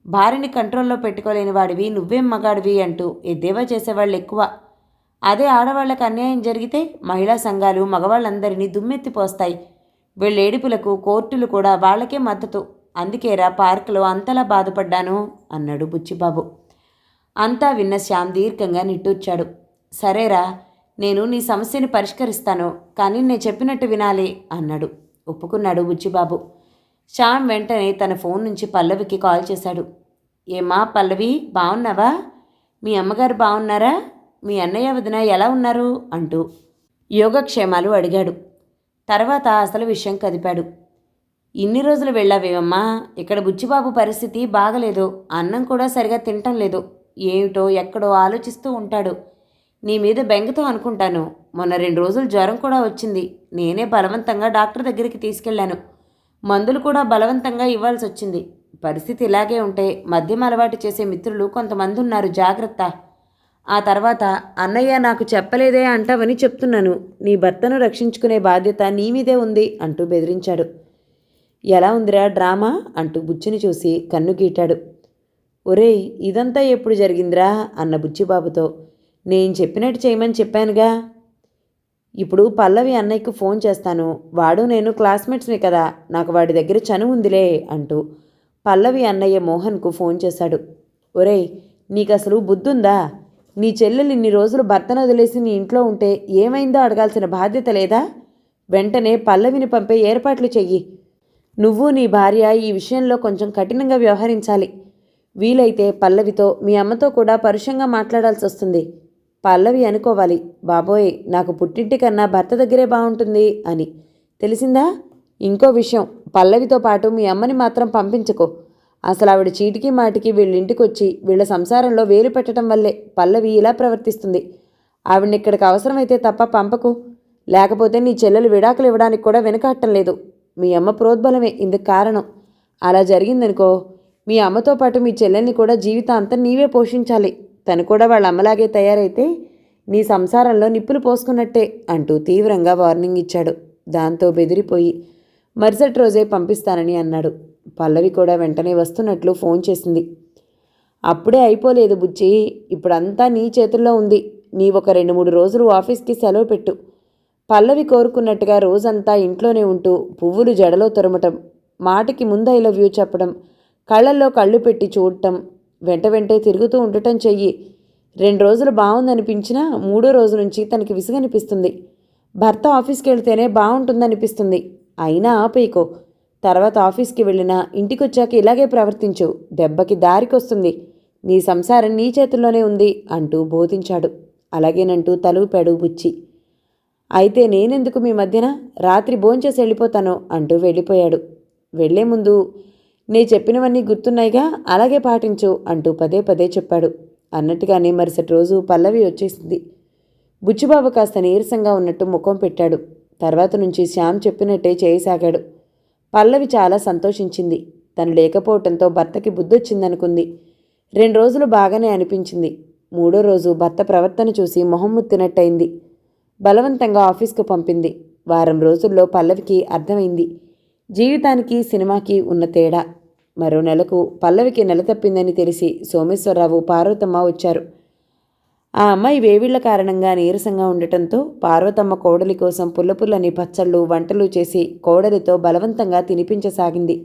భార్యని కంట్రోల్లో పెట్టుకోలేని వాడివి, నువ్వేం మగాడివి అంటూ ఎద్దేవా చేసేవాళ్ళు ఎక్కువ. అదే ఆడవాళ్లకు అన్యాయం జరిగితే మహిళా సంఘాలు మగవాళ్ళందరినీ దుమ్మెత్తిపోస్తాయి. వీళ్ళేడుపులకు కోర్టులు కూడా వాళ్ళకే మద్దతు. అందుకేరా పార్కులో అంతలా బాధపడ్డాను అన్నాడు బుచ్చిబాబు. అంతా విన్న శ్యామ్ దీర్ఘంగా నిట్టూర్చాడు. సరేరా, నేను నీ సమస్యని పరిష్కరిస్తాను, కానీ నేను చెప్పినట్టు వినాలి అన్నాడు. ఒప్పుకున్నాడు బుచ్చిబాబు. శ్యామ్ వెంటనే తన ఫోన్ నుంచి పల్లవికి కాల్ చేశాడు. ఏమా పల్లవి, బాగున్నావా? మీ అమ్మగారు బాగున్నారా? మీ అన్నయ్య వదిన ఎలా ఉన్నారు అంటూ యోగక్షేమాలు అడిగాడు. తర్వాత అసలు విషయం కదిపాడు. ఇన్ని రోజులు వెళ్ళావేమమ్మా? ఇక్కడ బుచ్చిబాబు పరిస్థితి బాగలేదు. అన్నం కూడా సరిగా తినటం లేదు. ఏమిటో ఎక్కడో ఆలోచిస్తూ ఉంటాడు. నీ మీద బెంగతో అనుకుంటాను. మొన్న 2 రోజులు జ్వరం కూడా వచ్చింది. నేనే బలవంతంగా డాక్టర్ దగ్గరికి తీసుకెళ్లాను. మందులు కూడా బలవంతంగా ఇవ్వాల్సి వచ్చింది. పరిస్థితి ఇలాగే ఉంటే మద్యం అలవాటు చేసే మిత్రులు కొంతమంది ఉన్నారు, జాగ్రత్త. ఆ తర్వాత అన్నయ్య నాకు చెప్పలేదే అంటావని చెప్తున్నాను. నీ భర్తను రక్షించుకునే బాధ్యత నీ మీదే ఉంది అంటూ బెదిరించాడు. ఎలా ఉందిరా డ్రామా అంటూ బుచ్చిని చూసి కన్ను గీటాడు. ఒరేయ్, ఇదంతా ఎప్పుడు జరిగిందిరా అన్న బుచ్చిబాబుతో. నేను చెప్పినట్టు చేయమని చెప్పానుగా. ఇప్పుడు పల్లవి అన్నయ్యకు ఫోన్ చేస్తాను. వాడు నేను క్లాస్మేట్స్ని కదా, నాకు వాడి దగ్గర చనువు ఉందిలే అంటూ పల్లవి అన్నయ్య మోహన్కు ఫోన్ చేశాడు. ఒరేయ్, నీకసలు బుద్ధుందా? నీ చెల్లెలు ఇన్ని రోజులు భర్తను వదిలేసి నీ ఇంట్లో ఉంటే ఏమైందో అడగాల్సిన బాధ్యత లేదా? వెంటనే పల్లవిని పంపే ఏర్పాట్లు చెయ్యి. నువ్వు నీ భార్య ఈ విషయంలో కొంచెం కఠినంగా వ్యవహరించాలి. వీలైతే పల్లవితో మీ అమ్మతో కూడా పరుషంగా మాట్లాడాల్సి వస్తుంది. పల్లవి అనుకోవాలి, బాబోయ్, నాకు పుట్టింటి కన్నా భర్త దగ్గరే బాగుంటుంది అని. తెలిసిందా? ఇంకో విషయం, పల్లవితో పాటు మీ అమ్మని మాత్రం పంపించుకో. అసలు ఆవిడ చీటికి మాటికి వీళ్ళింటికి వచ్చి వీళ్ళ సంసారంలో వేలు పెట్టడం వల్లే పల్లవి ఇలా ప్రవర్తిస్తుంది. ఆవిడని ఇక్కడికి అవసరమైతే తప్ప పంపకు. లేకపోతే నీ చెల్లెలు విడాకులు ఇవ్వడానికి కూడా వెనుకాడటం లేదు. మీ అమ్మ ప్రోద్బలమే ఇందుకు కారణం. అలా జరిగిందనుకో, మీ అమ్మతో పాటు మీ చెల్లెల్ని కూడా జీవితాంతం నీవే పోషించాలి. తను కూడా వాళ్ళ అమ్మలాగే తయారైతే నీ సంసారంలో నిప్పులు పోసుకున్నట్టే అంటూ తీవ్రంగా వార్నింగ్ ఇచ్చాడు. దాంతో బెదిరిపోయి మరుసటి రోజే పంపిస్తానని అన్నాడు. పల్లవి కూడా వెంటనే వస్తున్నట్లు ఫోన్ చేసింది. అప్పుడే అయిపోలేదు బుచ్చి, ఇప్పుడంతా నీ చేతుల్లో ఉంది. నీ ఒక 2-3 రోజులు ఆఫీస్కి సెలవు పెట్టు. పల్లవి కోరుకున్నట్టుగా రోజంతా ఇంట్లోనే ఉంటూ పువ్వులు జడలో తురమటం, మాటికి ముందు ఐ లవ్ యూ చెప్పడం, కళ్ళల్లో కళ్ళు పెట్టి చూడటం, వెంటే తిరుగుతూ ఉండటం చెయ్యి. 2 రోజులు బాగుందనిపించినా 3ో రోజు నుంచి తనకి విసుగనిపిస్తుంది. భర్త ఆఫీస్కి వెళ్తేనే బాగుంటుందనిపిస్తుంది. అయినా ఆపేయకో. తర్వాత ఆఫీస్కి వెళ్ళినా ఇంటికొచ్చాక ఇలాగే ప్రవర్తించు. దెబ్బకి దారికొస్తుంది. నీ సంసారం నీ చేతుల్లోనే ఉంది అంటూ బోధించాడు. అలాగేనంటూ తలూపాడు బుచ్చి. అయితే నేనెందుకు మీ మధ్యన? రాత్రి భోంచేసి వెళ్ళిపోతాను అంటూ వెళ్ళిపోయాడు. వెళ్లే ముందు నే చెప్పినవన్నీ గుర్తున్నాయిగా, అలాగే పాటించు అంటూ పదే చెప్పాడు. అన్నట్టుగానే మరుసటి రోజు పల్లవి వచ్చేసింది. బుచ్చిబాబు కాస్త నీరసంగా ఉన్నట్టు ముఖం పెట్టాడు. తర్వాత నుంచి శ్యామ్ చెప్పినట్టే చేయసాగాడు. పల్లవి చాలా సంతోషించింది. తను లేకపోవటంతో భర్తకి బుద్ధొచ్చిందనుకుంది. 2 రోజులు బాగానే అనిపించింది. 3ో రోజు భర్త ప్రవర్తన చూసి మొహం ముత్తినట్టయింది. బలవంతంగా ఆఫీస్కు పంపింది. వారం రోజుల్లో పల్లవికి అర్థమైంది జీవితానికి సినిమాకి ఉన్న తేడా. మరో నెలకు పల్లవికి నెల తప్పిందని తెలిసి సోమేశ్వరరావు, పార్వతమ్మ వచ్చారు. ఆ అమ్మాయి వేవిళ్ల కారణంగా నీరసంగా ఉండటంతో పార్వతమ్మ కోడలి కోసం పుల్లపుల్లని పచ్చళ్ళు, వంటలు చేసి కోడలితో బలవంతంగా తినిపించసాగింది.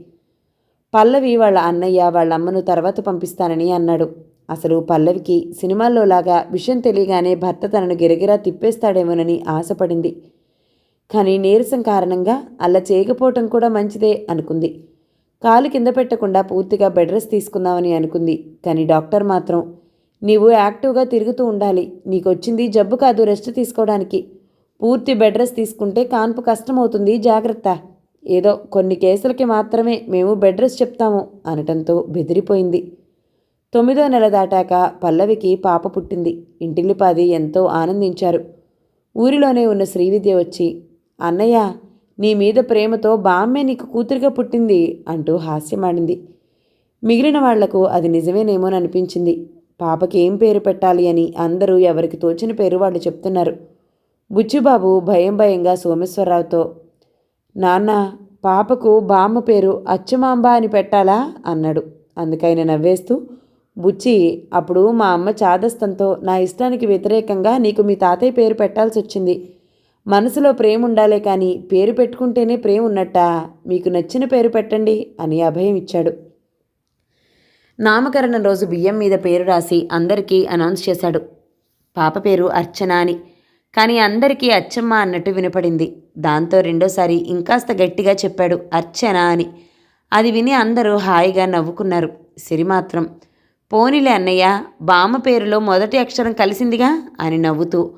పల్లవి వాళ్ళ అన్నయ్య వాళ్ళ అమ్మను తర్వాత పంపిస్తానని అన్నాడు. అసలు పల్లవికి సినిమాల్లోలాగా విషయం తెలియగానే భర్త తనను గిరగిరా తిప్పేస్తాడేమోనని ఆశపడింది. కానీ నీరసం కారణంగా అలా చేయకపోవటం కూడా మంచిదే అనుకుంది. కాలు కింద పెట్టకుండా పూర్తిగా బెడ్ రెస్ట్ తీసుకుందామని అనుకుంది. కానీ డాక్టర్ మాత్రం, నీవు యాక్టివ్గా తిరుగుతూ ఉండాలి. నీకొచ్చింది జబ్బు కాదు, రెస్ట్ తీసుకోవడానికి. పూర్తి బెడ్ రెస్ట్ తీసుకుంటే కాన్పు కష్టమవుతుంది, జాగ్రత్త. ఏదో కొన్ని కేసులకి మాత్రమే మేము బెడ్ రెస్ట్ చెప్తాము అనటంతో బెదిరిపోయింది. 9వ నెల దాటాక పల్లవికి పాప పుట్టింది. ఇంటిల్లిపాది ఎంతో ఆనందించారు. ఊరిలోనే ఉన్న శ్రీవిద్య వచ్చి, అన్నయ్య, నీ మీద ప్రేమతో బామ్మే నీకు కూతురిగా పుట్టింది అంటూ హాస్యమాడింది. మిగిలిన వాళ్లకు అది నిజమేనేమోననిపించింది. పాపకి ఏం పేరు పెట్టాలి అని అందరూ ఎవరికి తోచిన పేరు వాళ్ళు చెప్తున్నారు. బుచ్చిబాబు భయంగా సోమేశ్వరరావుతో, నాన్న, పాపకు బామ్మ పేరు అచ్చమాంబ అని పెట్టాలా అన్నాడు. అందుకైన నవ్వేస్తూ, బుచ్చి, అప్పుడు మా అమ్మ చాదస్తంతో నా ఇష్టానికి వ్యతిరేకంగా నీకు మీ తాతయ్య పేరు పెట్టాల్సి వచ్చింది. మనసులో ప్రేమ ఉండాలే కానీ పేరు పెట్టుకుంటేనే ప్రేమ ఉన్నట్టా? మీకు నచ్చిన పేరు పెట్టండి అని అభయం ఇచ్చాడు. నామకరణం రోజు బియ్యం మీద పేరు రాసి అందరికీ అనౌన్స్ చేశాడు. పాప పేరు అర్చన అని. కానీ అందరికీ అచ్చమ్మ అన్నట్టు వినపడింది. దాంతో రెండోసారి ఇంకాస్త గట్టిగా చెప్పాడు, అర్చన అని. అది విని అందరూ హాయిగా నవ్వుకున్నారు. సిరి మాత్రం, పోనీలే అన్నయ్య, బామ్మ పేరులో మొదటి అక్షరం కలిసిందిగా అని నవ్వుతూ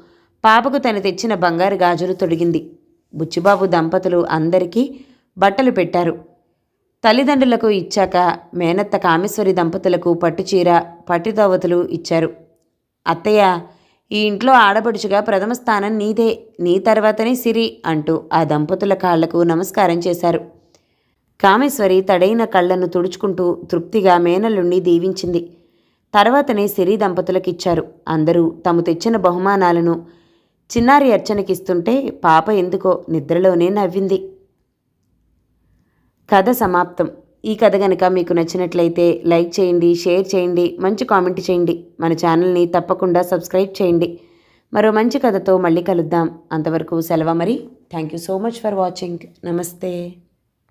పాపకు తను తెచ్చిన బంగారు గాజులు తొడిగింది. బుచ్చిబాబు దంపతులు అందరికీ బట్టలు పెట్టారు. తల్లిదండ్రులకు ఇచ్చాక మేనత్త కామేశ్వరి దంపతులకు పట్టుచీర, పట్టుదవతులు ఇచ్చారు. అత్తయ్య, ఈ ఇంట్లో ఆడపడుచుగా ప్రథమ స్థానం నీదే, నీ తర్వాతనే సిరి అంటూ ఆ దంపతుల కాళ్లకు నమస్కారం చేశారు. కామేశ్వరి తడైన కళ్లను తుడుచుకుంటూ తృప్తిగా మేనల్లుణ్ణి దీవించింది. తర్వాతనే సిరి దంపతులకిచ్చారు. అందరూ తాము తెచ్చిన బహుమానాలను చిన్నారి అర్చనకిస్తుంటే పాప ఎందుకో నిద్రలోనే నవ్వింది. కథ సమాప్తం. ఈ కథ గనక మీకు నచ్చినట్లయితే లైక్ చేయండి, షేర్ చేయండి, మంచి కామెంట్ చేయండి. మన ఛానల్ని తప్పకుండా సబ్స్క్రైబ్ చేయండి. మరో మంచి కథతో మళ్ళీ కలుద్దాం. అంతవరకు సెలవు మరి. Thank you so much for watching. నమస్తే.